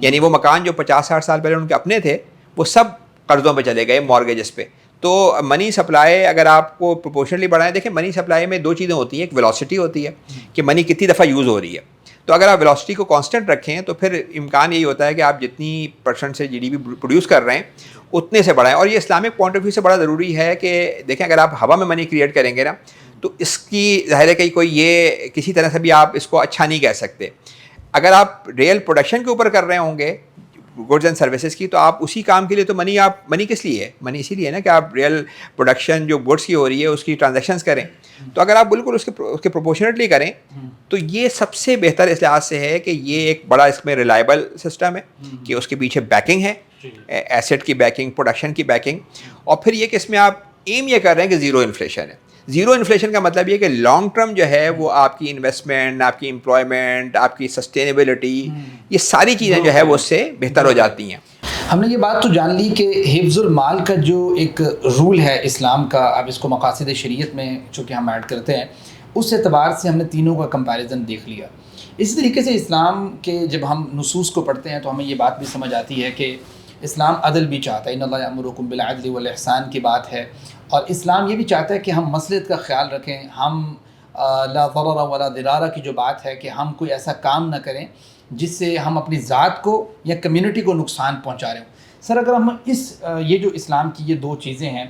یعنی وہ مکان جو 50-60 سال پہلے ان کے اپنے تھے وہ سب قرضوں پہ چلے گئے، مارگیجز پہ. تو منی سپلائی اگر آپ کو پروپورشنلی بڑھائیں، دیکھیں منی سپلائی میں 2 چیزیں ہوتی ہیں. ایک ویلوسٹی ہوتی ہے کہ منی کتنی دفعہ یوز ہو رہی ہے. تو اگر آپ ویلوسٹی کو کانسٹنٹ رکھیں تو پھر امکان یہی ہوتا ہے کہ آپ جتنی پرسنٹ سے جی ڈی پی پروڈیوس کر رہے ہیں اتنے سے بڑھائیں. اور یہ اسلامک پوائنٹ آف ویو سے بڑا ضروری ہے کہ دیکھیں اگر آپ ہوا میں منی کریٹ کریں گے نا تو اس کی ظاہر ہے کہ کوئی یہ کسی طرح سے بھی آپ اس کو اچھا نہیں کہہ سکتے. اگر آپ ریئل پروڈکشن کے اوپر کر رہے ہوں گے گڈز اینڈ سروسز کی، تو آپ اسی کام کے لیے تو منی کس لیے ہے؟ منی اسی لیے ہے نا کہ آپ ریئل پروڈکشن جو گڈس کی ہو رہی ہے اس کی ٹرانزیکشنز کریں. تو اگر آپ بالکل اس کے پروپورشنیٹلی کریں تو یہ سب سے بہتر اس لحاظ سے ہے کہ یہ ایک بڑا اس میں ریلائبل سسٹم ہے کہ اس کے پیچھے بیکنگ ہے، ایسٹ کی بیکنگ، پروڈکشن کی بیکنگ. اور پھر یہ کہ اس میں آپ ایم یہ کر رہے ہیں کہ زیرو انفلیشن ہے. زیرو انفلیشن کا مطلب یہ کہ لانگ ٹرم جو ہے وہ آپ کی انویسٹمنٹ، آپ کی امپلائمنٹ، آپ کی سسٹینیبلٹی، یہ ساری چیزیں جو ہے وہ اس سے بہتر ہو جاتی ہیں. ہم نے یہ بات تو جان لی کہ حفظ المال کا جو ایک رول ہے اسلام کا، اب اس کو مقاصد شریعت میں چونکہ ہم ایڈ کرتے ہیں، اس اعتبار سے ہم نے تینوں کا کمپیریزن دیکھ لیا. اسی طریقے سے اسلام کے جب ہم نصوص کو پڑھتے ہیں تو ہمیں یہ بات بھی سمجھ آتی ہے کہ اسلام عدل بھی چاہتا ہے. ان اللہ یأمرکم بالعدل والاحسان کی بات ہے. اور اسلام یہ بھی چاہتا ہے کہ ہم مصلحت کا خیال رکھیں. ہم لا ضرر ولا ضرار کی جو بات ہے کہ ہم کوئی ایسا کام نہ کریں جس سے ہم اپنی ذات کو یا کمیونٹی کو نقصان پہنچا رہے ہوں. سر اگر ہم یہ جو اسلام کی یہ 2 چیزیں ہیں،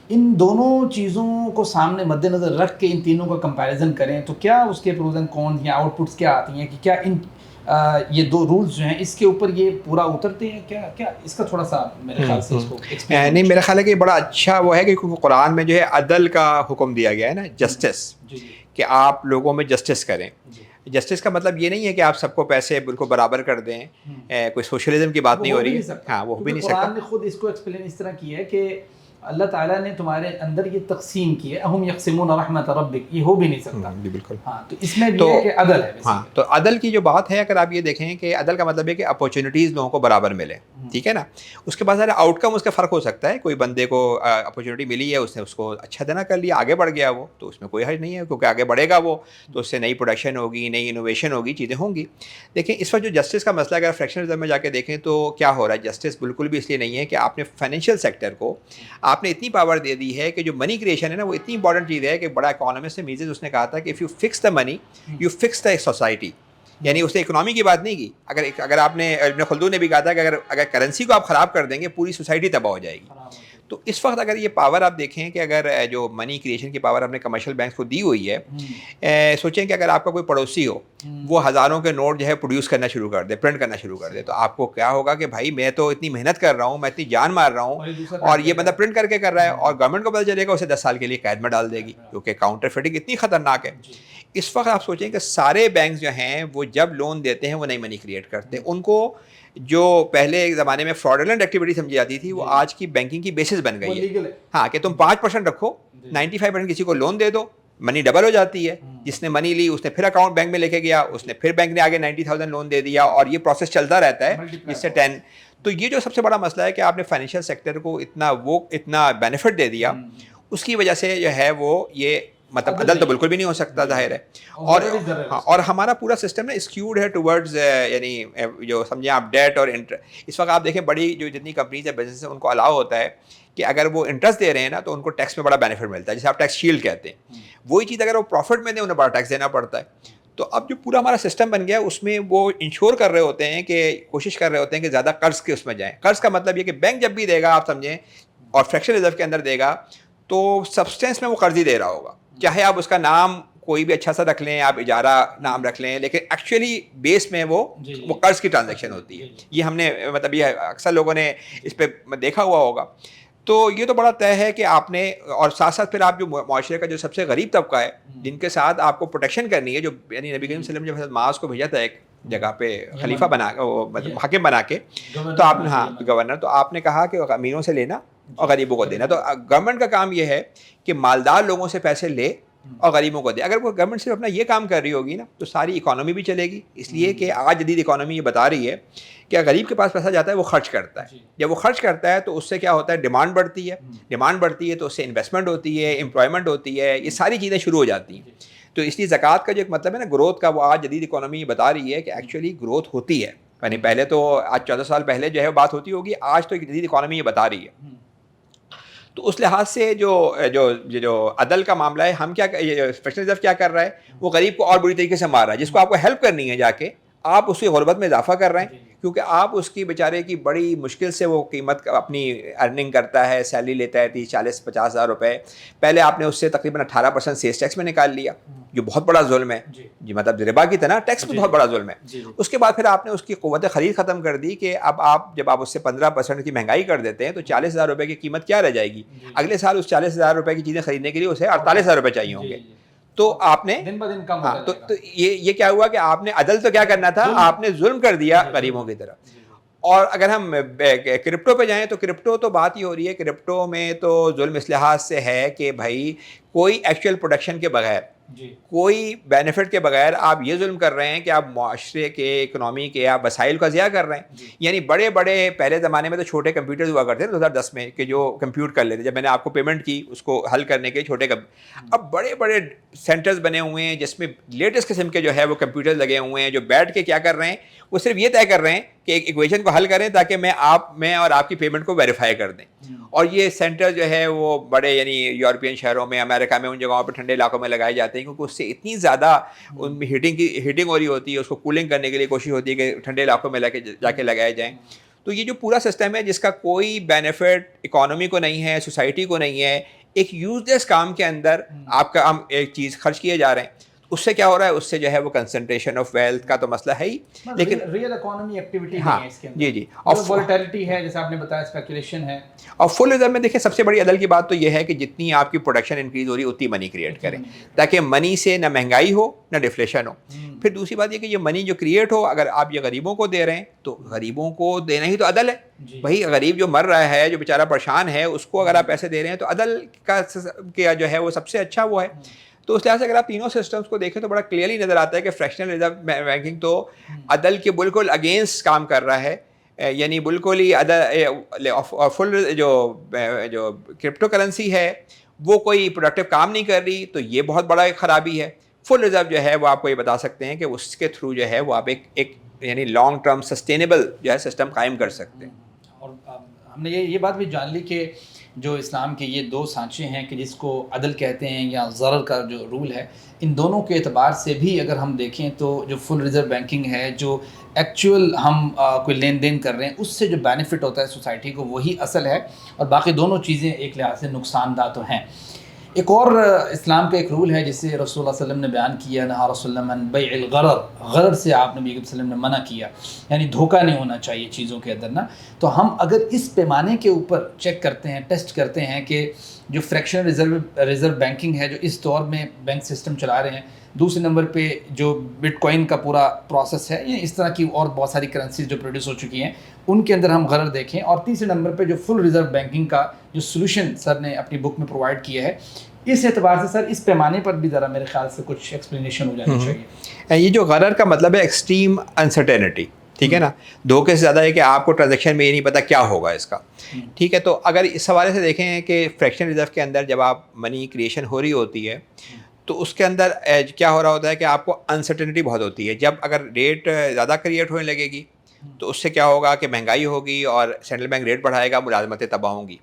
ان دونوں چیزوں کو سامنے مد نظر رکھ کے ان تینوں کا کمپیریزن کریں تو کیا اس کے پروز اینڈ کونز یا آؤٹ پٹس کیا آتی ہیں کہ کیا ان یہ 2 رولز جو ہیں اس کے اوپر یہ پورا اترتے ہیں؟ کیا اس کا تھوڑا سا میرے خیال سے اس کو نہیں، میرا خیال ہے کہ بڑا اچھا وہ ہے کہ قرآن میں جو ہے عدل کا حکم دیا گیا ہے نا، جسٹس، کہ آپ لوگوں میں جسٹس کریں. جسٹس کا مطلب یہ نہیں ہے کہ آپ سب کو پیسے بالکل برابر کر دیں. کوئی سوشلزم کی بات نہیں ہو رہی ہے. ہاں، وہ بھی نہیں سکتا. قرآن نے خود اس کو ایکسپلین اس طرح کی ہے کہ اللہ تعالیٰ نے تمہارے اندر یہ تقسیم کی ہے، اہم یقسمون رحمت ربک، یہ ہو بھی نہیں سکتا. جی بالکل. ہاں، تو اس میں بھی ہے کہ عدل ہے. ہاں، تو عدل کی جو بات ہے، اگر آپ یہ دیکھیں کہ عدل کا مطلب ہے کہ اپورچونیٹیز لوگوں کو برابر ملے. ٹھیک ہے نا. اس کے بعد سارا آؤٹ کم اس کا فرق ہو سکتا ہے. کوئی بندے کو اپورچونیٹی ملی ہے، اس نے اس کو اچھا دینا کر لیا، آگے بڑھ گیا وہ، تو اس میں کوئی حرج نہیں ہے، کیونکہ آگے بڑھے گا وہ تو اس سے نئی پروڈکشن ہوگی، نئی انوویشن ہوگی، چیزیں ہوں گی. دیکھیں اس وقت جو جسٹس کا مسئلہ اگر فریکشنلزم میں جا کے دیکھیں تو کیا ہو رہا ہے، جسٹس بالکل بھی اس لیے نہیں ہے کہ آپ نے فائنینشیل سیکٹر کو آپ نے اتنی پاور دے دی ہے کہ جو منی کریشن ہے نا وہ اتنی امپورٹنٹ چیز ہے کہ بڑا اکانومسٹ میزز اس نے کہا تھا کہ if you fix the money you fix the society. یعنی اس نے اکنامی کی بات نہیں کی. اگر آپ نے ابن خلدون نے بھی کہا تھا کہ اگر کرنسی کو آپ خراب کر دیں گے پوری سوسائٹی تباہ ہو جائے گی. تو اس وقت اگر یہ پاور آپ دیکھیں کہ اگر جو منی کریشن کی پاور ہم نے کمرشل بینکس کو دی ہوئی ہے، سوچیں کہ اگر آپ کا کوئی پڑوسی ہو وہ ہزاروں کے نوٹ جو ہے پروڈیوس کرنا شروع کر دے، پرنٹ کرنا شروع کر دے، تو آپ کو کیا ہوگا کہ بھائی میں تو اتنی محنت کر رہا ہوں، میں اتنی جان مار رہا ہوں اور یہ بندہ پرنٹ کر کے کر رہا ہے، اور گورنمنٹ کو پتہ چلے گا، اسے 10 سال کے لیے قید میں ڈال دے گی، کیونکہ کاؤنٹر فیٹنگ اتنی خطرناک ہے۔ اس وقت آپ سوچیں کہ سارے بینکس جو ہیں وہ جب لون دیتے ہیں وہ نئی منی کریٹ کرتے، ان کو جو پہلے ایک زمانے میں فراڈولنٹ ایکٹیویٹی سمجھی جاتی تھی وہ آج کی بینکنگ کی بیسس بن گئی ہے۔ ہاں کہ تم 5% رکھو، 95% کسی کو لون دے دو، منی ڈبل ہو جاتی ہے، جس نے منی لی اس نے پھر اکاؤنٹ بینک میں لے کے گیا، اس نے پھر بینک نے آگے 90,000 لون دے دیا، اور یہ پروسیس چلتا رہتا ہے جس سے 10۔ تو یہ جو سب سے بڑا مسئلہ ہے کہ آپ نے فائنینشیل سیکٹر کو اتنا بینیفٹ دے دیا، اس کی وجہ سے جو ہے وہ یہ مطلب عدل تو بالکل بھی نہیں ہو سکتا، ظاہر ہے، اور ہمارا پورا سسٹم نا اسکیوڈ ہے ٹورڈز یعنی جو سمجھیں آپ ڈیٹ اور اس وقت آپ دیکھیں بڑی جو جتنی کمپنیز ہیں بزنس ہیں ان کو الاؤ ہوتا ہے کہ اگر وہ انٹرسٹ دے رہے ہیں نا تو ان کو ٹیکس میں بڑا بینیفٹ ملتا ہے، جسے آپ ٹیکس شیلڈ کہتے ہیں، وہی چیز اگر وہ پروفٹ میں دیں انہیں بڑا ٹیکس دینا پڑتا ہے۔ تو اب جو پورا ہمارا سسٹم بن گیا اس میں وہ انشور کر رہے ہوتے ہیں کہ کوشش کر رہے ہوتے ہیں کہ زیادہ قرض کے اس میں جائیں۔ قرض کا مطلب یہ کہ بینک جب بھی دے گا آپ سمجھیں اور فریکشن ریزرو کے اندر دے گا تو سبسٹینس میں وہ قرض ہی دے رہا ہوگا، چاہے آپ اس کا نام کوئی بھی اچھا سا رکھ لیں، آپ اجارہ نام رکھ لیں، لیکن ایکچولی بیس میں وہ قرض کی ٹرانزیکشن ہوتی ہے۔ یہ ہم نے مطلب یہ اکثر لوگوں نے اس پہ دیکھا ہوا ہوگا۔ تو یہ تو بڑا طے ہے کہ آپ نے، اور ساتھ ساتھ پھر آپ جو معاشرے کا جو سب سے غریب طبقہ ہے جن کے ساتھ آپ کو پروٹیکشن کرنی ہے، جو یعنی نبی کریم صلی اللہ علیہ وسلم جب معاذ کو بھیجا تھا ایک جگہ پہ خلیفہ بنا مطلب حاکم بنا کے، تو آپ نے، ہاں گورنر، تو آپ نے کہا کہ امیروں سے لینا اور غریبوں کو دینا۔ تو گورنمنٹ کا کام یہ ہے کہ مالدار لوگوں سے پیسے لے اور غریبوں کو دے۔ اگر وہ گورنمنٹ صرف اپنا یہ کام کر رہی ہوگی نا تو ساری اکانومی بھی چلے گی، اس لیے کہ آج جدید اکانومی یہ بتا رہی ہے کہ غریب کے پاس پیسہ جاتا ہے وہ خرچ کرتا ہے، جب وہ خرچ کرتا ہے تو اس سے کیا ہوتا ہے، ڈیمانڈ بڑھتی ہے، ڈیمانڈ بڑھتی ہے تو اس سے انویسٹمنٹ ہوتی ہے، امپلائمنٹ ہوتی ہے، یہ ساری چیزیں شروع ہو جاتی ہیں۔ تو اس لیے زکوٰۃ کا جو ایک مطلب ہے نا گروتھ کا، وہ آج جدید اکانومی یہ بتا رہی ہے کہ ایکچولی گروتھ ہوتی ہے، یعنی پہلے تو آج 14 سال پہلے جو ہے بات ہوتی ہوگی، آج تو جدید اکانومی یہ بتا رہی ہے۔ تو اس لحاظ سے جو عدل کا معاملہ ہے، ہم کیا فیڈرل ریزرو کیا کر رہا ہے، وہ غریب کو اور بری طریقے سے مار رہا ہے، جس کو آپ کو ہیلپ کرنی ہے جا کے آپ اس کی غربت میں اضافہ کر رہے ہیں، کیونکہ آپ اس کی بیچارے کی بڑی مشکل سے وہ قیمت اپنی ارننگ کرتا ہے، سیلری لیتا ہے 30-40-50 ہزار روپے، پہلے آپ نے اس سے تقریباً 18% سیلز ٹیکس میں نکال لیا، جو بہت بڑا ظلم ہے، جی مطلب ربا کی طرح ٹیکس بھی بہت بڑا ظلم ہے۔ اس کے بعد پھر آپ نے اس کی قوت خرید ختم کر دی کہ اب آپ جب آپ اس سے 15% کی مہنگائی کر دیتے ہیں تو 40,000 روپے کی قیمت کیا رہ جائے گی، اگلے سال اس 40,000 روپے کی چیزیں خریدنے کے لیے اسے 48,000 روپے چاہیے ہوں گے۔ تو آپ نے دن بدن کم ہاں تو یہ کیا ہوا کہ آپ نے عدل تو کیا کرنا تھا، آپ نے ظلم کر دیا غریبوں کی طرف۔ اور اگر ہم کرپٹو پہ جائیں تو کرپٹو تو بات ہی ہو رہی ہے، کرپٹو میں تو ظلم اس لحاظ سے ہے کہ بھائی کوئی ایکچوئل پروڈکشن کے بغیر، کوئی بینیفٹ کے بغیر آپ یہ ظلم کر رہے ہیں کہ آپ معاشرے کے، اکنامی کے آپ وسائل کا ضیاع کر رہے ہیں۔ یعنی بڑے بڑے پہلے زمانے میں تو چھوٹے کمپیوٹر ہوا کرتے تھے 2010 میں کہ جو کمپیوٹ کر لیتے، جب میں نے آپ کو پیمنٹ کی اس کو حل کرنے کے چھوٹے اب بڑے بڑے سینٹرز بنے ہوئے ہیں جس میں لیٹسٹ قسم کے جو ہے وہ کمپیوٹر لگے ہوئے ہیں، جو بیٹھ کے کیا کر رہے ہیں، وہ صرف یہ طے کر رہے ہیں کہ ایک ایکویشن کو حل کریں تاکہ میں اور آپ کی پیمنٹ کو ویریفائی کر دیں۔ اور یہ سینٹر جو ہے وہ بڑے یعنی یورپین شہروں میں، امریکہ میں، ان جگہوں پہ ٹھنڈے علاقوں میں لگائے جاتے ہیں، کیونکہ اس سے اتنی زیادہ ان میں ہیٹنگ ہو رہی ہوتی ہے، اس کو کولنگ کرنے کے لیے کوشش ہوتی ہے کہ ٹھنڈے علاقوں میں جا کے لگائے جائیں۔ تو یہ جو پورا سسٹم ہے جس کا کوئی بینیفٹ اکانومی کو نہیں ہے، سوسائٹی کو نہیں ہے، ایک یوز لیس کام کے اندر آپ کا ہم ایک چیز خرچ کیے جا رہے ہیں، اس سے کیا ہو رہا ہے، اس سے جو ہے وہ کنسنٹریشن آف ویلتھ کا تو مسئلہ ہے ہی، لیکن ریئل اکانومی ایکٹیویٹی ہاں نہیں ہے اس کے اندر۔ جی اور وولٹیلٹی ہے، جیسے آپ نے بتایا، اسپیکولیشن ہے۔ اور فل ریزرو میں دیکھیں سب سے بڑی عدل کی بات تو یہ ہے کہ جتنی آپ کی پروڈکشن انکریز ہو رہی ہے اتنی منی کریٹ کریں، تاکہ منی سے نہ مہنگائی ہو نہ ڈیفلیشن ہو۔ پھر دوسری بات یہ کہ یہ منی جو کریٹ ہو، اگر آپ یہ غریبوں کو دے رہے ہیں تو غریبوں کو دینا ہی تو عدل ہے۔ بھائی غریب جو مر رہا ہے، جو بیچارہ پریشان ہے، اس کو اگر آپ پیسے دے رہے ہیں تو عدل کا جو ہے وہ سب سے اچھا وہ ہے۔ تو اس لحاظ سے اگر آپ تینوں سسٹمز کو دیکھیں تو بڑا کلیئرلی نظر آتا ہے کہ فریکشنل ریزرو بینکنگ تو عدل کے بالکل اگینسٹ کام کر رہا ہے، یعنی بالکل ہی فل جو کرپٹو کرنسی ہے وہ کوئی پروڈکٹیو کام نہیں کر رہی، تو یہ بہت بڑا ایک خرابی ہے۔ فل ریزرو جو ہے وہ آپ کو یہ بتا سکتے ہیں کہ اس کے تھرو جو ہے وہ آپ ایک یعنی لانگ ٹرم سسٹینیبل جو ہے سسٹم قائم کر سکتے ہیں۔ اور ہم نے یہ بات بھی جان لی کہ جو اسلام کے یہ دو سانچے ہیں کہ جس کو عدل کہتے ہیں یا ضرر کا جو رول ہے، ان دونوں کے اعتبار سے بھی اگر ہم دیکھیں تو جو فل ریزرو بینکنگ ہے، جو ایکچوئل ہم کوئی لین دین کر رہے ہیں، اس سے جو بینیفٹ ہوتا ہے سوسائٹی کو وہی اصل ہے، اور باقی دونوں چیزیں ایک لحاظ سے نقصان دہ تو ہیں۔ ایک اور اسلام کا ایک رول ہے جسے رسول اللہ صلی اللہ علیہ وسلم نے بیان کیا، نہا رسول اللہ من بیع الغرر، غرر سے آپ نبی صلی اللہ علیہ وسلم نے منع کیا، یعنی دھوکہ نہیں ہونا چاہیے چیزوں کے اندر نا۔ تو ہم اگر اس پیمانے کے اوپر چیک کرتے ہیں، ٹیسٹ کرتے ہیں کہ جو فریکشنل ریزرو بینکنگ ہے جو اس دور میں بینک سسٹم چلا رہے ہیں، دوسرے نمبر پہ جو بٹ کوائن کا پورا پروسیس ہے، یا اس طرح کی اور بہت ساری کرنسیز جو پروڈیوس ہو چکی ہیں ان کے اندر ہم غرر دیکھیں، اور تیسرے نمبر پہ جو فل ریزرو بینکنگ کا جو سولوشن سر نے اپنی بک میں پرووائڈ کیا ہے، اس اعتبار سے سر اس پیمانے پر بھی ذرا میرے خیال سے کچھ ایکسپلینیشن ہو جانی چاہیے۔ یہ جو غرر کا مطلب ہے ایکسٹریم انسرٹینٹی، ٹھیک ہے نا، دھوکے سے زیادہ ہے کہ آپ کو ٹرانزیکشن میں یہ نہیں پتا کیا ہوگا اس کا، ٹھیک ہے۔ تو اگر اس حوالے سے دیکھیں کہ فریکشن ریزرو کے اندر جب آپ منی کریشن ہو رہی ہوتی ہے تو اس کے اندر کیا ہو رہا ہوتا ہے کہ آپ کو انسرٹینٹی بہت ہوتی ہے۔ جب اگر ریٹ زیادہ کریٹ ہونے لگے گی تو اس سے کیا ہوگا کہ مہنگائی ہوگی اور سینٹرل بینک ریٹ بڑھائے گا، ملازمتیں تباہ ہوں گی۔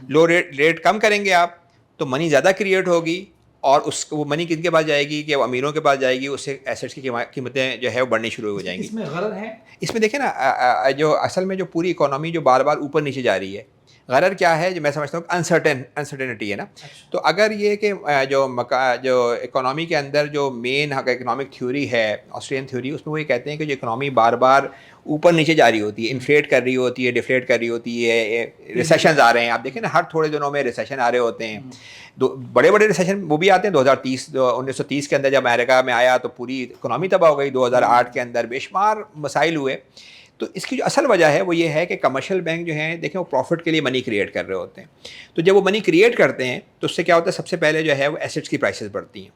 لو ریٹ کم کریں گے آپ تو منی زیادہ کریٹ ہوگی، اور وہ منی کن کے پاس جائے گی کہ وہ امیروں کے پاس جائے گی، اس سے ایسیٹس کی قیمتیں جو ہے وہ بڑھنی شروع ہو جائیں گی۔ اس میں غرر ہے، اس میں دیکھیں نا، جو اصل میں جو پوری اکانومی جو بار بار اوپر نیچے جا رہی ہے، غرر کیا ہے جو میں سمجھتا ہوں انسرٹینٹی ہے نا۔ تو اگر یہ کہ جو اکانومی کے اندر جو مین اکنامک تھیوری ہے، آسٹریلین تھیوری، اس میں وہ یہ کہتے ہیں کہ جو اکانومی بار بار اوپر نیچے جا رہی ہوتی ہے، انفلیٹ کر رہی ہوتی ہے، ڈیفلیٹ کر رہی ہوتی ہے، ریسیشنز آ رہے ہیں، آپ دیکھیں نا ہر تھوڑے دنوں میں ریسیشن آ رہے ہوتے ہیں، بڑے بڑے ریسیشن وہ بھی آتے ہیں۔ 1930 کے اندر جب امریکہ میں آیا تو پوری اکانومی تباہ ہو گئی، 2008 کے اندر بے شمار مسائل ہوئے۔ تو اس کی جو اصل وجہ ہے وہ یہ ہے کہ کمرشل بینک جو ہیں دیکھیں وہ پروفٹ کے لیے منی کریٹ کر رہے ہوتے ہیں، تو جب وہ منی کریٹ کرتے ہیں تو اس سے کیا ہوتا ہے، سب سے پہلے جو ہے وہ ایسیٹس کی پرائسز بڑھتی ہیں،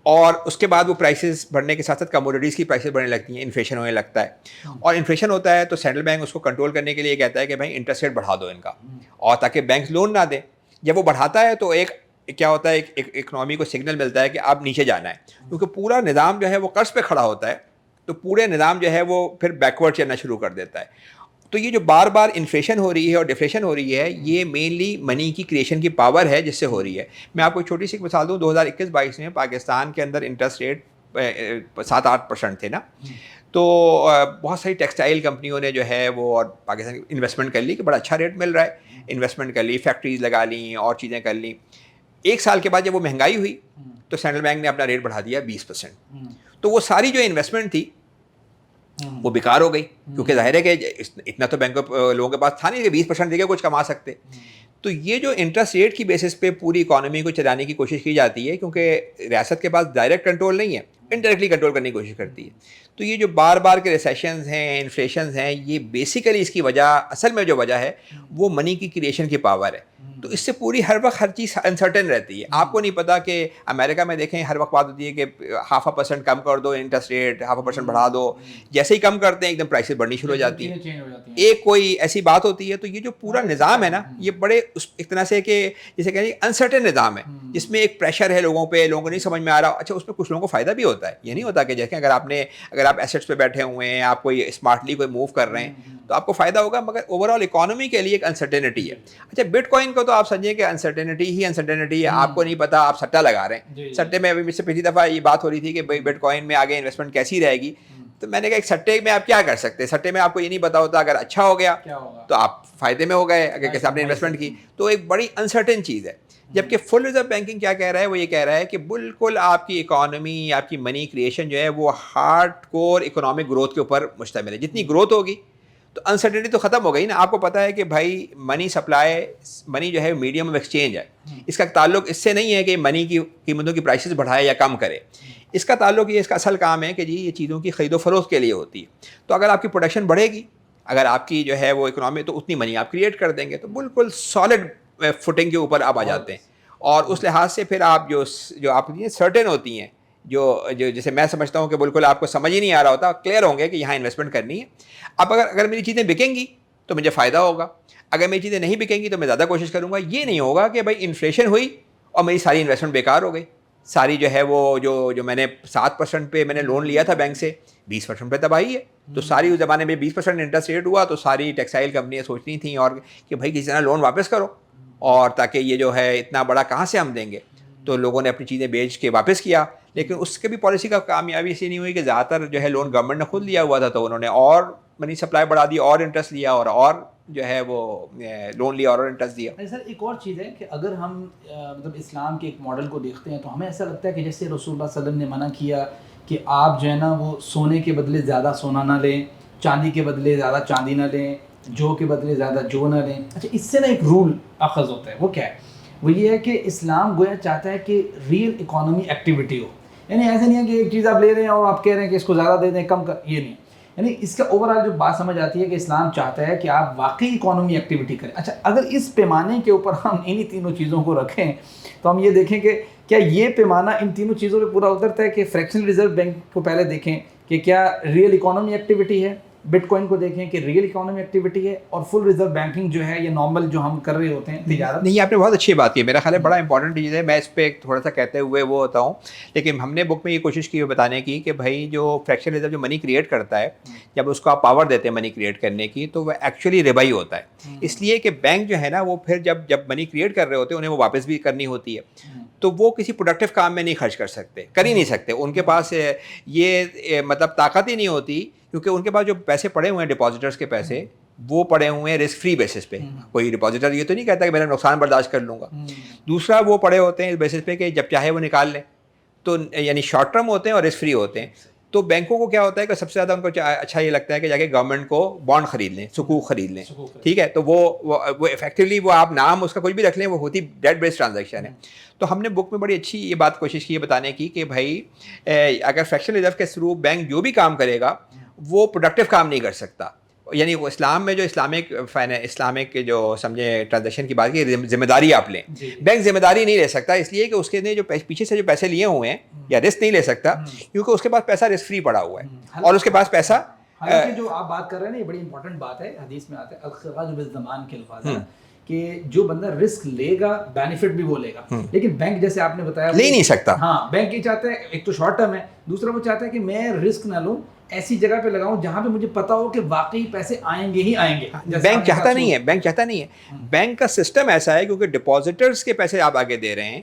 اور اس کے بعد وہ پرائسز بڑھنے کے ساتھ ساتھ کموڈیٹیز کی پرائسز بڑھنے لگتی ہیں، انفلیشن ہونے لگتا ہے، اور انفلیشن ہوتا ہے تو سینٹرل بینک اس کو کنٹرول کرنے کے لیے کہتا ہے کہ بھائی انٹرسٹ ریٹ بڑھا دو ان کا، اور تاکہ بینک لون نہ دیں۔ جب وہ بڑھاتا ہے تو ایک کیا ہوتا ہے، ایک اکنامی کو سگنل ملتا ہے کہ اب نیچے جانا ہے، کیونکہ پورا نظام جو ہے وہ قرض پہ کھڑا ہوتا ہے، تو پورے نظام جو ہے وہ پھر بیکورڈ چلنا شروع کر دیتا ہے۔ تو یہ جو بار بار انفلیشن ہو رہی ہے اور ڈیفلیشن ہو رہی ہے، یہ مینلی منی کی کریشن کی پاور ہے جس سے ہو رہی ہے۔ میں آپ کو چھوٹی سی مثال دوں، 2021-22 میں پاکستان کے اندر انٹرسٹ ریٹ 7-8% تھے نا، تو بہت ساری ٹیکسٹائل کمپنیوں نے جو ہے وہ اور پاکستان کی انویسٹمنٹ کر لی کہ بڑا اچھا ریٹ مل رہا ہے، انویسٹمنٹ کر لی، فیکٹریز لگا لیں اور چیزیں کر لیں۔ ایک سال کے بعد جب وہ مہنگائی ہوئی تو سینٹرل بینک نے اپنا ریٹ بڑھا دیا 20%، تو وہ ساری جو انویسٹمنٹ تھی وہ بیکار ہو گئی، کیونکہ ظاہر ہے کہ اتنا تو بینک لوگوں کے پاس تھا نہیں کہ 20% دے کے کچھ کما سکتے۔ تو یہ جو انٹرسٹ ریٹ کی بیسس پہ پوری اکانومی کو چلانے کی کوشش کی جاتی ہے، کیونکہ ریاست کے پاس ڈائریکٹ کنٹرول نہیں ہے، انڈائریکٹلی کنٹرول کرنے کی کوشش کرتی ہے۔ تو یہ جو بار بار کے ریسیشنز ہیں، انفلیشنز ہیں، یہ بیسیکلی اس کی وجہ، اصل میں جو وجہ ہے وہ منی کی کریشن کی پاور ہے۔ تو اس سے پوری ہر وقت ہر چیز انسرٹن رہتی ہے، آپ کو نہیں پتا کہ امریکہ میں دیکھیں ہر وقت بات ہوتی ہے کہ 0.5% کم کر دو انٹرسٹ ریٹ، 0.5% بڑھا دو، جیسے ہی کم کرتے ہیں ایک دم پرائسز بڑھنی شروع ہو جاتی ہیں، ایک کوئی ایسی بات ہوتی ہے۔ تو یہ جو پورا نظام ہے نا، یہ بڑے ایک طرح سے کہ جیسے کہ انسرٹن نظام ہے، جس میں ایک پریشر ہے لوگوں پہ، لوگوں کو نہیں سمجھ میں آ رہا۔ اچھا، اس میں کچھ لوگوں کو فائدہ بھی ہوتا ہے، یہ نہیں ہوتا کہ جیسے اگر آپ ایسیٹس پہ بیٹھے ہوئے ہیں، آپ کوئی اسمارٹلی کوئی موو کر رہے ہیں تو آپ کو فائدہ ہوگا، مگر اوور آل اکانومی کے لیے ایک انسرٹینٹی ہے۔ اچھا، بٹ کوائن کو تو آپ سمجھیں کہ انسرٹینٹی ہے، آپ کو نہیں پتا، آپ سٹا لگا رہے ہیں۔ سٹے میں ابھی مجھ سے پچھلی دفعہ یہ بات ہو رہی تھی کہ بھائی بٹ کوائن میں آگے انویسٹمنٹ کیسی رہے گی، تو میں نے کہا ایک سٹے میں آپ کیا کر سکتے ہیں، سٹے میں آپ کو یہ نہیں پتا ہوتا، اگر اچھا ہو گیا تو آپ فائدے میں ہو گئے، اگر کیسے آپ نے انویسٹمنٹ کی، تو ایک بڑی انسرٹن چیز ہے۔ جبکہ فل ریزرو بینکنگ کیا کہہ رہا ہے، وہ یہ کہہ رہا ہے کہ بالکل آپ کی اکانومی، آپ کی منی کریشن جو ہے وہ ہارڈ کور اکنامک گروتھ کے اوپر مشتمل ہے۔ جتنی گروتھ ہوگی تو انسرٹنٹی تو ختم ہو گئی نا۔ آپ کو پتہ ہے کہ بھائی منی سپلائی، منی جو ہے میڈیم آف ایکسچینج ہے، اس کا تعلق اس سے نہیں ہے کہ منی کی قیمتوں کی پرائسز بڑھائے یا کم کرے، اس کا تعلق یہ، اس کا اصل کام ہے کہ جی یہ چیزوں کی خرید و فروخت کے لیے ہوتی ہے۔ تو اگر آپ کی پروڈکشن بڑھے گی، اگر آپ کی جو ہے وہ اکنامی، تو اتنی منی آپ کریٹ کر دیں گے، تو بالکل سالڈ فوٹنگ کے اوپر آپ آ جاتے ہیں۔ اور اس لحاظ سے پھر آپ جو آپ سرٹن ہوتی ہیں، جو جیسے میں سمجھتا ہوں کہ بالکل آپ کو سمجھ ہی نہیں آ رہا ہوتا، کلیئر ہوں گے کہ یہاں انویسٹمنٹ کرنی ہے۔ اب اگر میری چیزیں بکیں گی تو مجھے فائدہ ہوگا، اگر میری چیزیں نہیں بکیں گی تو میں زیادہ کوشش کروں گا۔ یہ نہیں ہوگا کہ بھائی انفلیشن ہوئی اور میری ساری انویسٹمنٹ بیکار ہو گئی، ساری جو ہے وہ جو میں نے 7% پہ میں نے لون لیا تھا بینک سے، 20% پہ تباہی ہے۔ تو ساری اس زمانے میں 20% انٹرسٹ ریٹ ہوا تو ساری ٹیکسٹائل کمپنیاں سوچنی تھیں اور کہ بھائی کسی طرح لون واپس کرو، اور تاکہ یہ جو ہے اتنا بڑا کہاں سے ہم دیں گے، تو لوگوں نے اپنی چیزیں بیچ کے واپس کیا. لیکن اس کے بھی پالیسی کا کامیابی اسی نہیں ہوئی کہ زیادہ تر جو ہے لون گورنمنٹ نے خود لیا ہوا تھا، تو انہوں نے اور منی سپلائی بڑھا دی، اور انٹرسٹ لیا، اور جو ہے وہ لون لیا اور انٹرسٹ دیا. سر ایک اور چیز ہے کہ اگر ہم مطلب اسلام کے ایک ماڈل کو دیکھتے ہیں تو ہمیں ایسا لگتا ہے کہ جیسے رسول اللہ صلی اللہ علیہ وسلم نے منع کیا کہ آپ جو ہے نا وہ سونے کے بدلے زیادہ سونا نہ لیں، چاندی کے بدلے زیادہ چاندی نہ لیں، جو کے بدلے زیادہ جو نہ لیں. اچھا اس سے نا ایک رول اخذ ہوتا ہے، وہ کیا ہے؟ وہ یہ ہے کہ اسلام گویا چاہتا ہے کہ ریئل اکانومی ایکٹیویٹی ہو. یعنی ایسا نہیں ہے کہ ایک چیز آپ لے رہے ہیں اور آپ کہہ رہے ہیں کہ اس کو زیادہ دے دیں کم کر، یہ نہیں. یعنی اس کا اوور آل جو بات سمجھ آتی ہے کہ اسلام چاہتا ہے کہ آپ واقعی اکانومی ایکٹیویٹی کریں. اچھا اگر اس پیمانے کے اوپر ہم انہی تینوں چیزوں کو رکھیں تو ہم یہ دیکھیں کہ کیا یہ پیمانہ ان تینوں چیزوں پہ پورا اترتا ہے کہ فریکشنل ریزرو بینک کو پہلے دیکھیں کہ کیا ریئل اکانومی ایکٹیویٹی ہے، بٹ کوائن کو دیکھیں کہ ریئل اکانومی ایکٹیویٹی ہے، اور فل ریزرو بینکنگ جو ہے یہ نارمل جو ہم کر رہے ہوتے ہیں تجارت. نہیں، آپ نے بہت اچھی بات کی، میرا خیال ہے بڑا امپورٹنٹ چیز ہے. میں اس پہ تھوڑا سا کہتے ہوئے وہ ہوتا ہوں، لیکن ہم نے بک میں یہ کوشش کی بتانے کی کہ بھائی جو فریکشن ریزرو جو منی کریٹ کرتا ہے، جب اس کو آپ پاور دیتے ہیں منی کریٹ کرنے کی، تو وہ ایکچولی ربائی ہوتا ہے. اس لیے کہ بینک جو ہے نا وہ پھر جب منی کریٹ کر رہے ہوتے ہیں انہیں وہ واپس بھی کرنی ہوتی ہے، تو وہ کسی پروڈکٹیو کام میں نہیں خرچ کر سکتے، کر ہی نہیں سکتے. ان کے پاس یہ مطلب طاقت ہی نہیں ہوتی، کیونکہ ان کے پاس جو پیسے پڑے ہوئے ہیں ڈپازیٹرس کے پیسے، وہ پڑے ہوئے ہیں رسک فری بیسس پہ. کوئی ڈپازیٹر یہ تو نہیں کہتا کہ میں نقصان برداشت کر لوں گا. دوسرا وہ پڑے ہوتے ہیں اس بیسس پہ کہ جب چاہے وہ نکال لیں، تو یعنی شارٹ ٹرم ہوتے ہیں اور رسک فری ہوتے ہیں. تو بینکوں کو کیا ہوتا ہے کہ سب سے زیادہ ان کو اچھا یہ لگتا ہے کہ جا کے گورنمنٹ کو بانڈ خرید لیں، سکوک خرید لیں. ٹھیک ہے، تو وہ افیکٹولی وہ آپ نام اس کا کچھ بھی رکھ لیں، وہ ہوتی ڈیٹ بیسڈ ٹرانزیکشن ہے. تو ہم نے بک میں بڑی اچھی یہ بات کوشش کی ہے بتانے کی کہ بھائی اگر فریکشن ریزرو کے تھرو بینک جو بھی کام کرے گا وہ پروڈکٹیو کام نہیں کر سکتا. یعنی وہ اسلام میں جو اسلامک جو سمجھے ٹرانزیکشن کی بات کی، ذمہ داری آپ لیں. بینک ذمہ داری نہیں لے سکتا، اس لیے کہ اس کے نے جو پیچھے سے جو پیسے لیے ہوئے ہیں، یا رسک نہیں لے سکتا کیونکہ اس کے پاس پیسہ رسک فری پڑا ہوا ہے، اور اس کے پاس پیسہ. حالانکہ جو آپ بات کر رہے ہیں نا یہ بڑی امپورٹنٹ بات ہے، حدیث میں آتا ہے الخراج بالضمان کے الفاظ ہیں کہ جو بندہ رسک لے گا بینیفٹ بھی وہ لے گا. لیکن بینک جیسے آپ نے بتایا لے نہیں سکتا. ہاں، بینک یہ چاہتا ہے، ایک تو شارٹ ٹرم ہے، دوسرا وہ چاہتا ہے کہ میں رسک نہ لوں، ایسی جگہ پہ لگاؤں جہاں پہ مجھے پتا ہو کہ واقعی پیسے آئیں گے ہی آئیں گے. بینک چاہتا نہیں ہے. بینک کا سسٹم ایسا ہے کیونکہ ڈپازیٹرس کے پیسے آپ آگے دے رہے ہیں،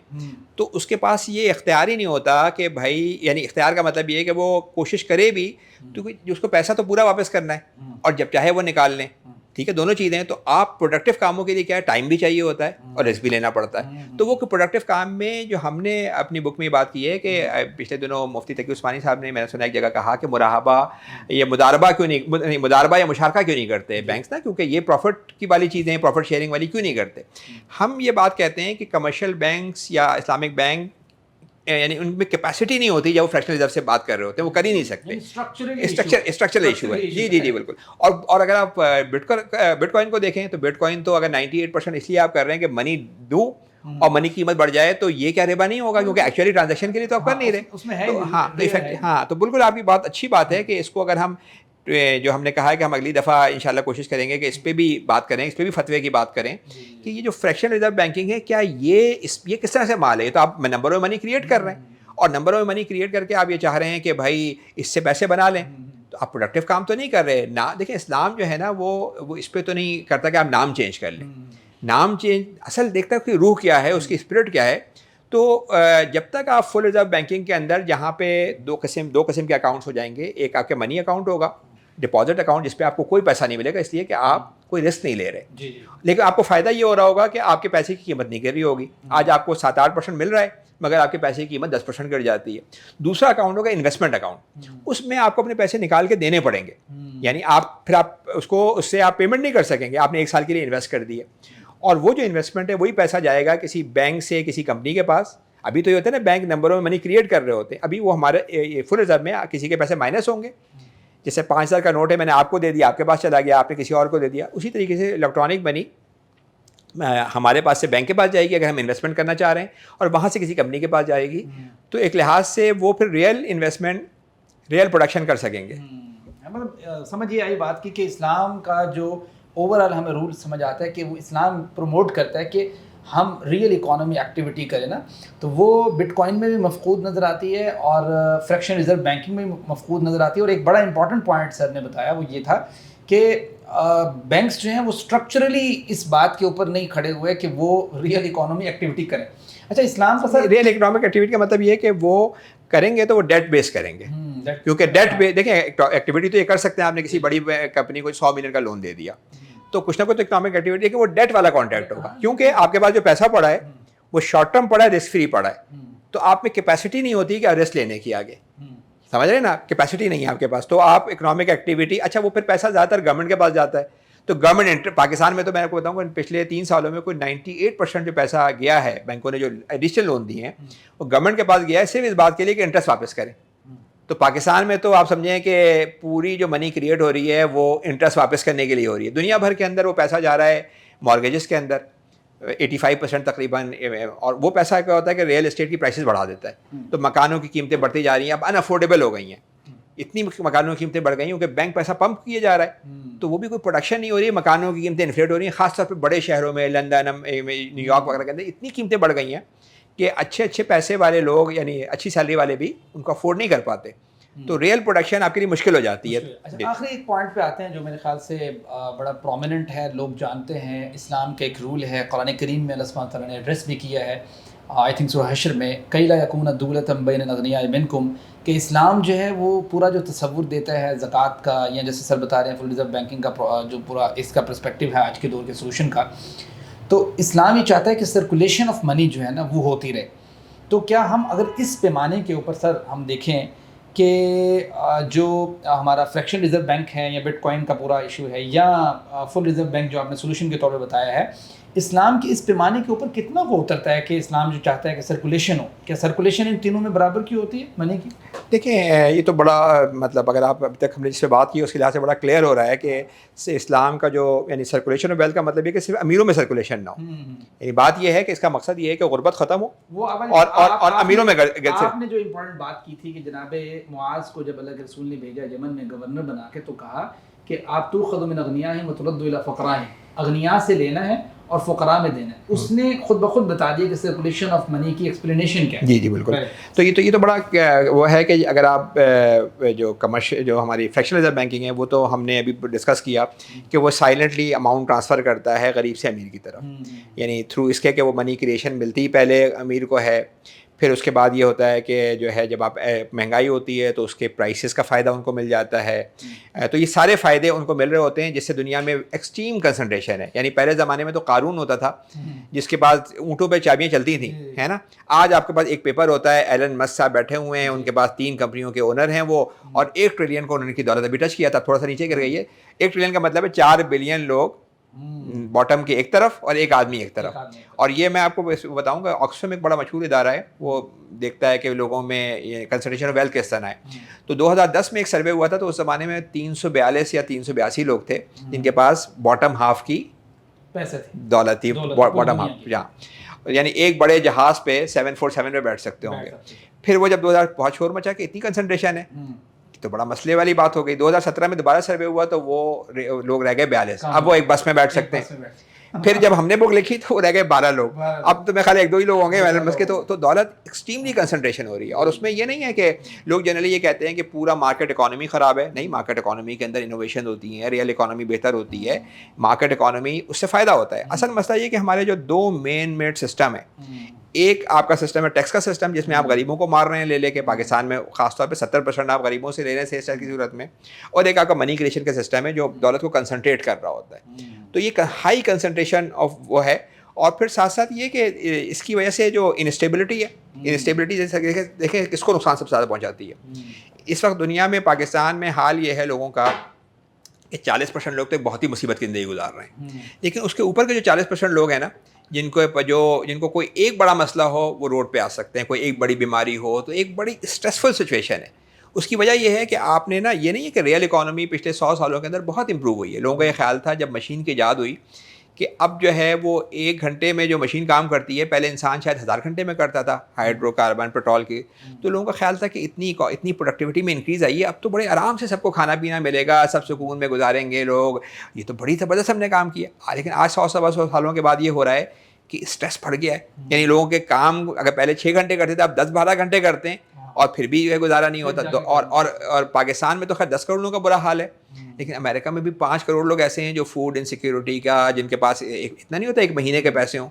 تو اس کے پاس یہ اختیار ہی نہیں ہوتا کہ بھائی، یعنی اختیار کا مطلب یہ ہے کہ وہ کوشش کرے بھی کیونکہ اس کو پیسہ تو پورا واپس کرنا ہے، اور جب چاہے وہ نکال لیں. ٹھیک ہے، دونوں چیزیں ہیں. تو آپ پروڈکٹیو کاموں کے لیے کیا ہے، ٹائم بھی چاہیے ہوتا ہے اور رسک بھی لینا پڑتا ہے. تو وہ پروڈکٹیو کام میں جو ہم نے اپنی بک میں بات کی ہے کہ پچھلے دنوں مفتی تقی عثمانی صاحب نے، میں نے سنا ایک جگہ کہا کہ مراحبہ یا مداربہ کیوں نہیں، مداربہ یا مشارکہ کیوں نہیں کرتے بینکس نا، کیونکہ یہ پروفٹ کی والی چیزیں ہیں، پروفٹ شیئرنگ والی کیوں نہیں کرتے. ہم یہ بات کہتے ہیں کہ کمرشل بینکس یا اسلامک بینک یعنی ان میں کیپیسٹی نہیں ہوتی، جب وہ فریکشنل ریزرو سے بات کر رہے ہوتے ہیں، وہ کر ہی نہیں سکتے. اسٹرکچرل ایشو ہے. جی بالکل. اور اگر آپ بٹ کوائن کو دیکھیں تو بٹ کوائن تو اگر 98% اس لیے آپ کر رہے ہیں کہ منی دوں اور منی قیمت بڑھ جائے تو یہ کیا ربا نہیں ہوگا، کیونکہ ایکچولی ٹرانزیکشن کے لیے تو آپ کر نہیں رہے. تو بالکل آپ کی بات اچھی بات ہے کہ اس کو اگر ہم جو ہم نے کہا ہے کہ ہم اگلی دفعہ انشاءاللہ کوشش کریں گے کہ اس پہ بھی بات کریں، اس پہ بھی فتوے کی بات کریں کہ یہ جو فریکشن ریزرو بینکنگ ہے کیا یہ کس طرح سے مال ہے. تو آپ نمبر آف منی کریٹ کر رہے ہیں، اور نمبر آف منی کریٹ کر کے آپ یہ چاہ رہے ہیں کہ بھائی اس سے پیسے بنا لیں، تو آپ پروڈکٹیو کام تو نہیں کر رہے نا. دیکھیں اسلام جو ہے نا وہ اس پہ تو نہیں کرتا کہ آپ نام چینج کر لیں. نام چینج اصل دیکھتا ہے کہ روح کیا ہے، اس کی اسپرٹ کیا ہے. تو جب تک آپ فل ریزرو بینکنگ کے اندر جہاں پہ دو قسم کے اکاؤنٹس ہو جائیں گے، ایک آپ کے منی اکاؤنٹ ہوگا، ڈپازٹ اکاؤنٹ جس پہ آپ کو کوئی پیسہ نہیں ملے گا اس لیے کہ آپ کوئی رسک نہیں لے رہے، لیکن آپ کو فائدہ یہ ہو رہا ہوگا کہ آپ کے پیسے کی قیمت نہیں گر رہی ہوگی. آج آپ کو 7-8% مل رہا ہے مگر آپ کے پیسے کی قیمت 10% گر جاتی ہے. دوسرا اکاؤنٹ ہوگا انویسٹمنٹ اکاؤنٹ، اس میں آپ کو اپنے پیسے نکال کے دینے پڑیں گے، یعنی آپ اس سے آپ پیمنٹ نہیں کر سکیں گے، آپ نے 1 سال کے لیے انویسٹ کر دیے، اور وہ جو انویسٹمنٹ ہے وہی پیسہ جائے گا کسی بینک سے کسی کمپنی کے پاس. ابھی تو یہ ہوتا ہے نا بینک نمبروں میں منی کریٹ کر رہے ہوتے ہیں، ابھی وہ ہمارے فل ریزرو میں کسی کے پیسے مائنس ہوں گے. جیسے 5,000 کا نوٹ ہے، میں نے آپ کو دے دیا، آپ کے پاس چلا گیا، آپ نے کسی اور کو دے دیا. اسی طریقے سے الیکٹرانک منی ہمارے پاس سے بینک کے پاس جائے گی اگر ہم انویسٹمنٹ کرنا چاہ رہے ہیں، اور وہاں سے کسی کمپنی کے پاس جائے گی. تو ایک لحاظ سے وہ پھر ریئل انویسٹمنٹ، ریئل پروڈکشن کر سکیں گے. مطلب سمجھ یہ آئی بات کی کہ اسلام کا جو اوور آل ہمیں رول سمجھ آتا ہے کہ وہ اسلام پروموٹ کرتا ہے کہ ہم ریئل اکانومی ایکٹیویٹی کریں نا، تو وہ بٹ کوائن میں بھی مفقود نظر آتی ہے اور فریکشن ریزرو بینکنگ میں بھی مفقود نظر آتی ہے. اور ایک بڑا امپورٹنٹ پوائنٹ سر نے بتایا وہ یہ تھا کہ بینکس جو ہیں وہ اسٹرکچرلی اس بات کے اوپر نہیں کھڑے ہوئے کہ وہ ریئل اکانومی ایکٹیویٹی کریں. اچھا اسلام کا سر ریئل اکنامک ایکٹیویٹی کا مطلب یہ ہے کہ وہ کریں گے تو وہ ڈیٹ بیس کریں گے, کیونکہ ڈیٹ بیس دیکھیں ایکٹیویٹی تو یہ کر سکتے ہیں, آپ نے کسی بڑی کمپنی کو 100 ملین کا لون دے دیا تو کچھ نہ کچھ اکنامک ایکٹیویٹی ہے کہ وہ ڈیٹ والا کانٹریکٹ ہوگا, کیونکہ آپ کے پاس جو پیسہ پڑا ہے وہ شارٹ ٹرم پڑا ہے, رسک فری پڑا ہے, تو آپ میں کیپیسٹی نہیں ہوتی کہ رسک لینے کی آگے, سمجھ رہے ہیں نا, کیپیسٹی نہیں ہے آپ کے پاس, تو آپ اکنامک ایکٹیویٹی. اچھا وہ پھر پیسہ زیادہ تر گورنمنٹ کے پاس جاتا ہے, تو گورنمنٹ پاکستان میں تو میں آپ کو بتاؤں گا پچھلے 3 سالوں میں کوئی 98% جو پیسہ گیا ہے بینکوں نے جو ایڈیشنل لون دیے ہیں وہ گورنمنٹ کے پاس گیا ہے صرف اس بات کے لیے کہ انٹرسٹ واپس کریں. تو پاکستان میں تو آپ سمجھیں کہ پوری جو منی کریٹ ہو رہی ہے وہ انٹرسٹ واپس کرنے کے لیے ہو رہی ہے. دنیا بھر کے اندر وہ پیسہ جا رہا ہے مارگیجز کے اندر 85% تقریباً, اور وہ پیسہ کیا ہوتا ہے کہ ریئل اسٹیٹ کی پرائسز بڑھا دیتا ہے, تو مکانوں کی قیمتیں بڑھتی جا رہی ہیں, اب ان افورڈیبل ہو گئی ہیں, اتنی مکانوں کی قیمتیں بڑھ گئی ہیں کیونکہ بینک پیسہ پمپ کیے جا رہا ہے, تو وہ بھی کوئی پروڈکشن نہیں ہو رہی ہے, مکانوں کی قیمتیں انفلیٹ ہو رہی ہیں, خاص طور پہ بڑے شہروں میں لندن نیو یارک وغیرہ کے اندر اتنی قیمتیں بڑھ گئی ہیں کہ اچھے پیسے والے لوگ یعنی اچھی سیلری والے بھی ان کو افورڈ نہیں کر پاتے, تو ریئل پروڈکشن آپ کے لیے مشکل ہو جاتی ہے. اچھا آخری ایک پوائنٹ پہ آتے ہیں جو میرے خیال سے بڑا پرومیننٹ ہے, لوگ جانتے ہیں, اسلام کا ایک رول ہے, قرآن کریم میں اللہ سبحانہ تعالیٰ نے ایڈریس بھی کیا ہے, آئی تھنک سورہ حشر میں, کئی لا یکون دولۃ بین الاغنیاء منکم, کہ اسلام جو ہے وہ پورا جو تصور دیتا ہے زکوٰۃ کا, یا جیسے سر بتا رہے ہیں فل ریزرو بینکنگ کا جو پورا اس کا پرسپیکٹیو ہے آج کے دور کے سولوشن کا, تو اسلام یہ چاہتا ہے کہ سرکولیشن آف منی جو ہے نا وہ ہوتی رہے. تو کیا ہم اگر اس پیمانے کے اوپر سر ہم دیکھیں کہ جو ہمارا فریکشن ریزرو بینک ہے یا بٹ کوائن کا پورا ایشو ہے یا فل ریزرو بینک جو آپ نے سولوشن کے طور پہ بتایا ہے, اسلام کے اس پیمانے کے اوپر کتنا وہ اترتا ہے کہ اسلام جو چاہتا ہے کہ سرکولیشن ہو, کیا سرکولیشن ان تینوں میں برابر کی ہوتی ہے منی کی؟ دیکھیں یہ تو بڑا مطلب اگر آپ ابھی تک ہم نے جس سے بات کی اس کے لحاظ سے بڑا کلیئر ہو رہا ہے کہ اسلام کا جو یعنی سرکولیشن آف ویلتھ کا مطلب یہ کہ صرف امیروں میں سرکولیشن نہ ہو, یعنی بات یہ ہے کہ اس کا مقصد یہ ہے کہ غربت ختم ہو اور امیروں میں. آپ نے جو امپورٹنٹ بات کی تھی کہ جناب معاذ کو جب اللہ کے رسول نے بھیجا یمن میں گورنر بنا کے, تو کہا کہ آپ تؤخذ من اغنیاءہم وترد الی فقراءہم, اغنیاء سے لینا ہے اور فقراء میں دینا ہے. اس نے خود بخود بتا دیا کہ سرکولیشن آف منی کی ایکسپلینیشن کیا ہے. جی بالکل. تو یہ تو بڑا وہ ہے کہ اگر آپ جو کمرشل جو ہماری فریکشنل ریزرو بینکنگ ہے وہ تو ہم نے ابھی ڈسکس کیا کہ وہ سائلنٹلی اماؤنٹ ٹرانسفر کرتا ہے غریب سے امیر کی طرف, یعنی تھرو اس کے کہ وہ منی کریشن ملتی پہلے امیر کو ہے, پھر اس کے بعد یہ ہوتا ہے کہ جو ہے جب آپ مہنگائی ہوتی ہے تو اس کے پرائسز کا فائدہ ان کو مل جاتا ہے, تو یہ سارے فائدے ان کو مل رہے ہوتے ہیں جس سے دنیا میں ایکسٹریم کنسنٹریشن ہے. یعنی پہلے زمانے میں تو قارون ہوتا تھا جس کے پاس اونٹوں پہ چابیاں چلتی تھیں, ہے نا, آج آپ کے پاس ایک پیپر ہوتا ہے, ایلن مسک صاحب بیٹھے ہوئے ہیں, ان کے پاس 3 کمپنیوں کے اونر ہیں وہ, اور 1 ٹریلین کو انہوں نے کی دولت ابھی ٹچ کیا تھا, تھوڑا سا نیچے گر گئی ہے. 1 ٹریلین کا مطلب ہے 4 بلین لوگ باٹم کے ایک طرف اور 1 آدمی ایک طرف. اور یہ میں آپ کو بتاؤں گا آکسفیم ایک بڑا مشہور ادارہ ہے, وہ دیکھتا ہے کہ لوگوں میں یہ کنسنٹریشن آف ویلتھ کس طرح ہے. تو 2010 میں ایک سروے ہوا تھا, تو اس زمانے میں 342 یا 382 لوگ تھے جن کے پاس باٹم ہاف کی دولت تھی, باٹم ہاف, یعنی ایک بڑے جہاز پہ 747 پہ بیٹھ سکتے ہوں گے. پھر وہ جب 2000 بہت شور مچا کہ اتنی کنسنٹریشن ہے تو بڑا مسئلے والی بات ہو گئی. 2017 میں دوبارہ سروے ہوا تو وہ لوگ رہ گئے 42, اب وہ ایک بس میں بیٹھ سکتے ہیں. پھر جب ہم نے بک لکھی تو وہ رہ گئے 12 لوگ, اب تو میں خالی 1-2 ہی لوگ ہوں گے ایلن مسک کے. تو دولت ایکسٹریملی کنسنٹریشن ہو رہی ہے. اور اس میں یہ نہیں ہے کہ لوگ جنرلی یہ کہتے ہیں کہ پورا مارکیٹ اکانومی خراب ہے, نہیں, مارکیٹ اکانومی کے اندر انوویشن ہوتی ہے, ریئل اکانومی بہتر ہوتی ہے, مارکیٹ اکانومی اس سے فائدہ ہوتا ہے. اصل مسئلہ یہ کہ ہمارے جو 2 مین میڈ سسٹم ہیں, ایک آپ کا سسٹم ہے ٹیکس کا سسٹم جس میں آپ غریبوں کو مار رہے ہیں لے کے, پاکستان میں خاص طور پہ 70% آپ غریبوں سے لے رہے ہیں سیل کی صورت میں, اور ایک آپ کا منی کریشن کا سسٹم ہے جو دولت کو کنسنٹریٹ کر رہا ہوتا ہے. تو یہ ہائی کنسنٹریشن آف وہ ہے. اور پھر ساتھ ساتھ یہ کہ اس کی وجہ سے جو انسٹیبلٹی ہے, انسٹیبلٹی جیسے دیکھیں کس کو نقصان سب سے زیادہ پہنچاتی ہے. اس وقت دنیا میں پاکستان میں حال یہ ہے لوگوں کا کہ 40% لوگ تو بہت ہی مصیبت کی زندگی گزار رہے ہیں, لیکن اس کے اوپر کے جو 40% لوگ ہیں نا, جن کو کوئی ایک بڑا مسئلہ ہو وہ روڈ پہ آ سکتے ہیں, کوئی ایک بڑی بیماری ہو تو ایک بڑی اسٹریسفل سچویشن ہے. اس کی وجہ یہ ہے کہ آپ نے نا, یہ نہیں ہے کہ ریئل اکانومی پچھلے 100 سالوں کے اندر بہت امپروو ہوئی ہے. لوگوں کا یہ خیال تھا جب مشین کی ایجاد ہوئی کہ اب جو ہے وہ 1 گھنٹے میں جو مشین کام کرتی ہے, پہلے انسان شاید 1000 گھنٹے میں کرتا تھا ہائیڈرو کاربن پیٹرول کی. تو لوگوں کا خیال تھا کہ اتنی پروڈکٹیوٹی میں انکریز آئی ہے, اب تو بڑے آرام سے سب کو کھانا پینا ملے گا, سب سکون میں گزاریں گے لوگ, یہ تو بڑی زبردست ہم نے کام کیا. لیکن آج 100 سالوں کے بعد یہ ہو رہا ہے کہ اسٹریس بڑھ گیا ہے. یعنی لوگوں کے کام اگر پہلے 6 گھنٹے کرتے تھے اب 10-12 گھنٹے کرتے ہیں, اور پھر بھی جو ہے گزارا نہیں ہوتا. تو اور پاکستان میں تو خیر 10 کروڑ لوگوں کا برا حال ہے, لیکن امریکہ میں بھی 5 کروڑ لوگ ایسے ہیں جو فوڈ انسیکیورٹی کا, جن کے پاس اتنا نہیں ہوتا ایک مہینے کے پیسے ہوں.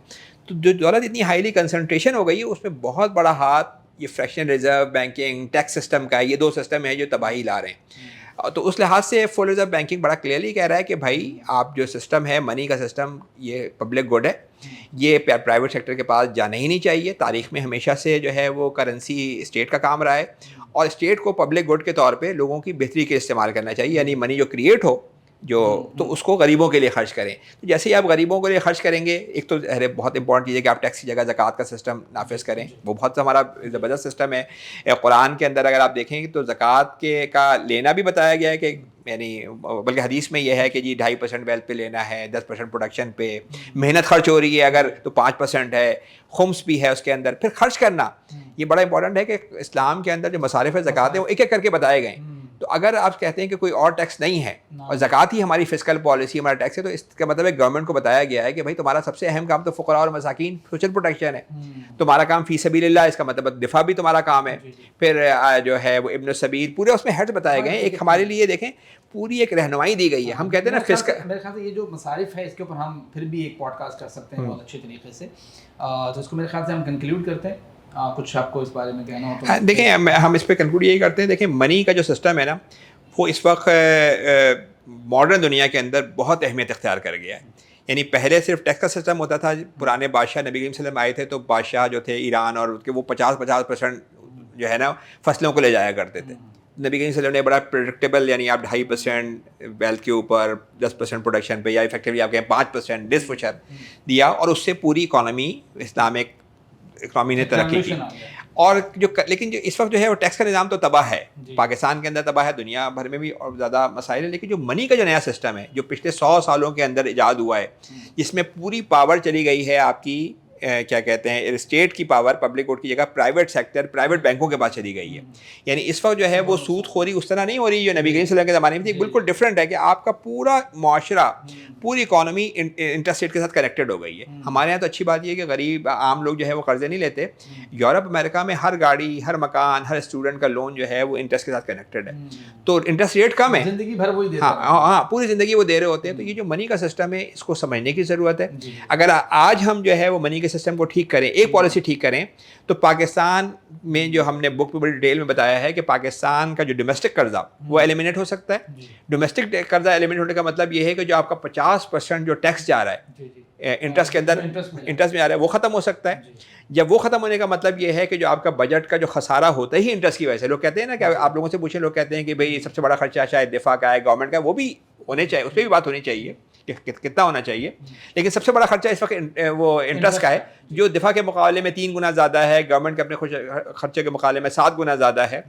تو جو دولت اتنی ہائیلی کنسنٹریشن ہو گئی ہے, اس میں بہت بڑا ہاتھ یہ fractional reserve banking tax system کا ہے. یہ 2 سسٹم ہیں جو تباہی لا رہے ہیں. تو اس لحاظ سے فل ریزرو بینکنگ بڑا کلیئرلی کہہ رہا ہے کہ بھائی آپ جو سسٹم ہے منی کا سسٹم, یہ پبلک گڈ ہے, یہ پرائیویٹ سیکٹر کے پاس جانا ہی نہیں چاہیے. تاریخ میں ہمیشہ سے جو ہے وہ کرنسی اسٹیٹ کا کام رہا ہے, اور اسٹیٹ کو پبلک گڈ کے طور پہ لوگوں کی بہتری کے استعمال کرنا چاہیے. یعنی منی جو کریٹ ہو تو اس کو غریبوں کے لیے خرچ کریں. تو جیسے ہی آپ غریبوں کے لیے خرچ کریں گے, ایک تو بہت امپورٹنٹ چیز ہے کہ آپ ٹیکس کی جگہ زکوٰۃ کا سسٹم نافذ کریں, وہ بہت ہمارا زبردست سسٹم ہے. قرآن کے اندر اگر آپ دیکھیں گے تو زکوٰۃ کا لینا بھی بتایا گیا ہے کہ یعنی بلکہ حدیث میں یہ ہے کہ جی 2.5% ویلتھ پہ لینا ہے, 10% پروڈکشن پہ, محنت خرچ ہو رہی ہے اگر تو 5% ہے, خمس بھی ہے اس کے اندر. پھر خرچ کرنا یہ بڑا امپورٹنٹ ہے کہ اسلام کے اندر جو مصارف زکوٰۃ ہیں وہ ایک ایک کر کے بتائے گئے ہیں. تو اگر آپ کہتے ہیں کہ کوئی اور ٹیکس نہیں ہے اور زکوٰۃ ہی ہماری فسکل پالیسی ہمارا ٹیکس ہے, تو اس کا مطلب ہے گورنمنٹ کو بتایا گیا ہے کہ بھائی تمہارا سب سے اہم کام تو فقراء اور مساکین سوشل پروٹیکشن ہے. تمہارا کام فی سبیل اللہ, اس کا مطلب دفاع بھی تمہارا کام ہے. پھر جو ہے وہ ابن السبیل, پورے اس میں ہیڈ بتائے گئے ہیں. ایک ہمارے لیے دیکھیں پوری ایک رہنمائی دی گئی ہے. ہم کہتے ہیں نا فسکل, میرے خیال سے یہ جو مصارف ہے اس کے اوپر ہم پھر بھی ایک پوڈ کاسٹ کر سکتے ہیں بہت اچھے طریقے سے. تو اس کو میرے خیال سے ہم کنکلوڈ کرتے ہیں. کچھ آپ کو اس بارے میں کہنا ہو تو دیکھیں ہم اس پہ کنکلوڈ یہی کرتے ہیں. دیکھیں منی کا جو سسٹم ہے نا وہ اس وقت ماڈرن دنیا کے اندر بہت اہمیت اختیار کر گیا ہے. یعنی پہلے صرف ٹیکس کا سسٹم ہوتا تھا. پرانے بادشاہ نبی کریم صلی اللہ علیہ وسلم آئے تھے تو بادشاہ جو تھے ایران اور وہ 50% جو ہے نا فصلوں کو لے جایا کرتے تھے. نبی کریم صلی اللہ علیہ وسلم نے بڑا پریڈکٹیبل, یعنی آپ 2.5% ویلتھ کے اوپر 10% پروڈکشن پہ, یا افیکٹولی آپ کہیں 5% ڈسفوچر دیا, اور اس سے پوری اکانومی اسلامک اکانومی نے ترقی کی. اور لیکن جو اس وقت جو ہے وہ ٹیکس کا نظام تو تباہ ہے, پاکستان کے اندر تباہ ہے, دنیا بھر میں بھی اور زیادہ مسائل ہیں. لیکن جو منی کا جو نیا سسٹم ہے جو پچھلے 100 سالوں کے اندر ایجاد ہوا ہے, جس میں پوری پاور چلی گئی ہے آپ کی کیا کہتے ہیں اسٹیٹ کی پاور پبلک گڈ کی جگہ پرائیویٹ سیکٹر پرائیویٹ بینکوں کے پاس چلی گئی ہے. یعنی اس وقت جو ہے وہ سود خوری اس طرح نہیں ہو رہی جو نبی کریم صلی اللہ علیہ وسلم کے زمانے میں تھی. بالکل ڈفرینٹ ہے کہ آپ کا پورا معاشرہ پوری اکانومی انٹرسٹ کے ساتھ کنیکٹڈ ہو گئی ہے. ہمارے یہاں تو اچھی بات یہ ہے کہ غریب عام لوگ جو ہے وہ قرضے نہیں لیتے. یورپ امریکہ میں ہر گاڑی, ہر مکان, ہر اسٹوڈنٹ کا لون جو ہے وہ انٹرسٹ کے ساتھ کنیکٹڈ ہے, تو انٹرسٹ ریٹ کم ہے, زندگی بھر وہی دیتے ہیں. ہاں پوری زندگی وہ دے رہے ہوتے ہیں. تو یہ جو منی کا سسٹم ہے اس کو سمجھنے کی ضرورت ہے. اگر آج ہم جو ہے وہ منی کے سسٹم کو ٹھیک کریں, ایک پالیسی ٹھیک کریں, تو پاکستان میں جو ہم نے بک پہ بڑی ڈیٹیل میں بتایا ہے کہ پاکستان کا جو ڈومیسٹک قرضہ وہ ایلیمنیٹ ہو سکتا ہے. ڈومیسٹک قرضہ ایلیمنیٹ ہونے کا مطلب یہ ہے کہ جو آپ کا 50% جو ٹیکس جا رہا ہے انٹرسٹ کے اندر, انٹرسٹ میں آ رہا ہے, وہ ختم ہو سکتا ہے. جب وہ ختم ہونے کا مطلب یہ ہے کہ جو آپ کا بجٹ کا جو خسارہ ہوتا ہی انٹرسٹ کی وجہ سے, لوگ کہتے ہیں نا کہ آپ لوگوں سے پوچھیں, لوگ کہتے ہیں کہ بھئی سب سے بڑا خرچہ شاید دفاع کا ہے, گورنمنٹ کا, وہ بھی ہونے چاہیے, اس پہ بھی بات ہونی چاہیے کہ کتنا ہونا چاہیے. لیکن سب سے بڑا خرچہ اس وقت وہ انٹرسٹ کا ہے, جو دفاع کے مقابلے میں 3 گنا زیادہ ہے, گورنمنٹ کے اپنے خرچے کے مقابلے میں 7 گنا زیادہ ہے.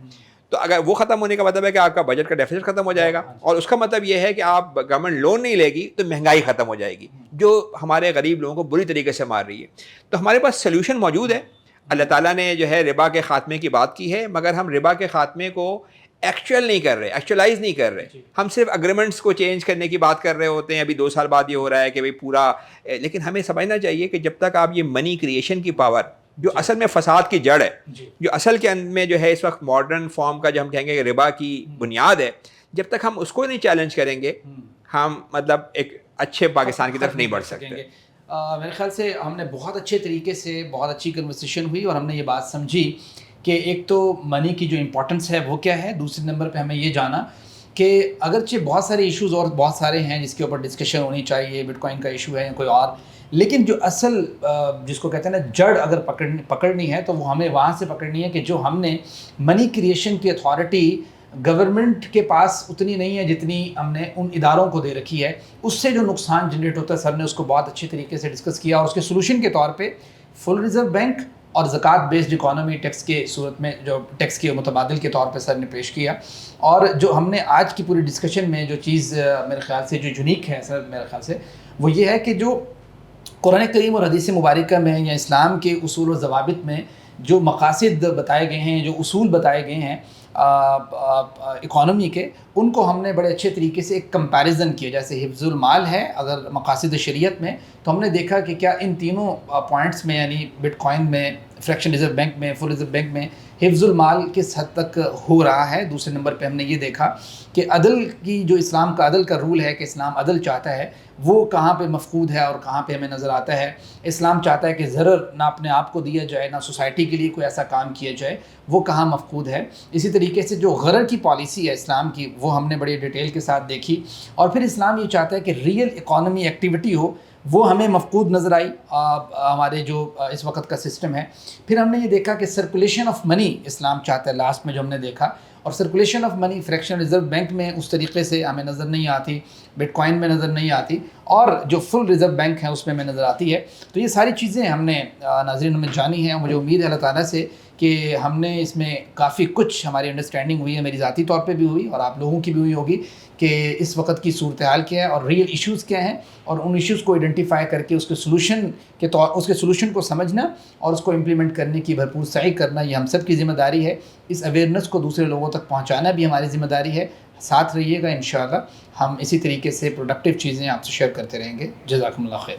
تو اگر وہ ختم ہونے کا مطلب ہے کہ آپ کا بجٹ کا ڈیفیسٹ ختم ہو جائے گا, اور اس کا مطلب یہ ہے کہ آپ گورنمنٹ لون نہیں لے گی تو مہنگائی ختم ہو جائے گی, جو ہمارے غریب لوگوں کو بری طریقے سے مار رہی ہے. تو ہمارے پاس سلیوشن موجود ہے. اللہ تعالیٰ نے جو ہے ربا کے خاتمے کی بات کی ہے, مگر ہم ربا کے خاتمے کو ایکچوئل نہیں کر رہے, ایکچوئلائز نہیں کر رہے. ہم صرف اگریمنٹس کو چینج کرنے کی بات کر رہے ہوتے ہیں. ابھی 2 سال بعد یہ ہو رہا ہے کہ بھئی پورا, لیکن ہمیں سمجھنا چاہیے کہ جب تک آپ یہ منی کریشن کی پاور جو اصل میں فساد کی جڑ ہے, جو اصل کے اندر میں جو ہے اس وقت ماڈرن فارم کا جو ہم کہیں گے کہ ربا کی بنیاد ہے, جب تک ہم اس کو نہیں چیلنج کریں گے ہم مطلب ایک اچھے پاکستان کی طرف نہیں بڑھ سکتے. میرے خیال سے ہم نے بہت اچھے طریقے سے بہت اچھی کنورسیشن ہوئی, اور ہم نے یہ بات سمجھی کہ ایک تو منی کی جو امپورٹنس ہے وہ کیا ہے, دوسرے نمبر پہ ہمیں یہ جانا کہ اگرچہ بہت سارے ایشوز اور بہت سارے ہیں جس کے اوپر ڈسکشن ہونی چاہیے, بٹ کوائن کا ایشو ہے یا کوئی اور, لیکن جو اصل جس کو کہتے ہیں نا جڑ اگر پکڑنی ہے تو وہ ہمیں وہاں سے پکڑنی ہے کہ جو ہم نے منی کریشن کی اتھارٹی گورنمنٹ کے پاس اتنی نہیں ہے جتنی ہم نے ان اداروں کو دے رکھی ہے. اس سے جو نقصان جنریٹ ہوتا ہے, سر نے اس کو بہت اچھے طریقے سے ڈسکس کیا, اور اس کے سولوشن کے طور پہ فل ریزرو بینک اور زکوٰۃ بیسڈ اکانومی ٹیکس کے صورت میں جو ٹیکس کے متبادل کے طور پہ سر نے پیش کیا. اور جو ہم نے آج کی پوری ڈسکشن میں جو چیز میرے خیال سے جو یونیک ہے سر میرے خیال سے وہ یہ ہے کہ جو قرآن کریم اور حدیث مبارکہ میں یا اسلام کے اصول و ضوابط میں جو مقاصد بتائے گئے ہیں, جو اصول بتائے گئے ہیں اکانومی کے, ان کو ہم نے بڑے اچھے طریقے سے ایک کمپیریزن کیا. جیسے حفظ المال ہے اگر مقاصد شریعت میں, تو ہم نے دیکھا کہ کیا ان تینوں پوائنٹس میں یعنی بٹ کوائن میں, فریکشن ریزرو بینک میں، فل ریزرو بینک میں حفظ المال کس حد تک ہو رہا ہے. دوسرے نمبر پہ ہم نے یہ دیکھا کہ عدل کی جو اسلام کا عدل کا رول ہے کہ اسلام عدل چاہتا ہے وہ کہاں پہ مفقود ہے اور کہاں پہ ہمیں نظر آتا ہے. اسلام چاہتا ہے کہ ضرر نہ اپنے آپ کو دیا جائے نہ سوسائٹی کے لیے کوئی ایسا کام کیا جائے، وہ کہاں مفقود ہے. اسی طریقے سے جو غرر کی پالیسی ہے اسلام کی وہ ہم نے بڑی ڈیٹیل کے ساتھ دیکھی. اور پھر اسلام یہ چاہتا ہے کہ ریئل اکانومی ایکٹیویٹی ہو، وہ ہمیں مفقود نظر آئی ہمارے جو اس وقت کا سسٹم ہے. پھر ہم نے یہ دیکھا کہ سرکولیشن آف منی اسلام چاہتا ہے لاسٹ میں جو ہم نے دیکھا، اور circulation of money friction reserve bank میں اس طریقے سے ہمیں نظر نہیں آتی، بٹ کوائن میں نظر نہیں آتی، اور جو فل ریزرو بینک ہے اس میں ہمیں نظر آتی ہے. تو یہ ساری چیزیں ہم نے ناظرین ہمیں جانی ہیں، اور مجھے امید ہے اللہ تعالیٰ سے کہ ہم نے اس میں کافی کچھ ہماری انڈرسٹینڈنگ ہوئی ہے، میری ذاتی طور پہ بھی ہوئی اور آپ لوگوں کی بھی ہوئی ہوگی کہ اس وقت کی صورتحال کیا ہے اور ریئل ایشوز کیا ہیں، اور ان ایشوز کو آئیڈینٹیفائی کر کے اس کے سلوشن کو سمجھنا اور اس کو امپلیمنٹ کرنے کی بھرپور سعی کرنا، یہ ہم سب کی ذمہ داری ہے. اس اویئرنیس کو دوسرے لوگوں تک پہنچانا بھی ہماری ذمہ داری ہے. ساتھ رہیے گا، انشاءاللہ ہم اسی طریقے سے پروڈکٹیو چیزیں آپ سے شیئر کرتے رہیں گے. جزاکم اللہ خیر.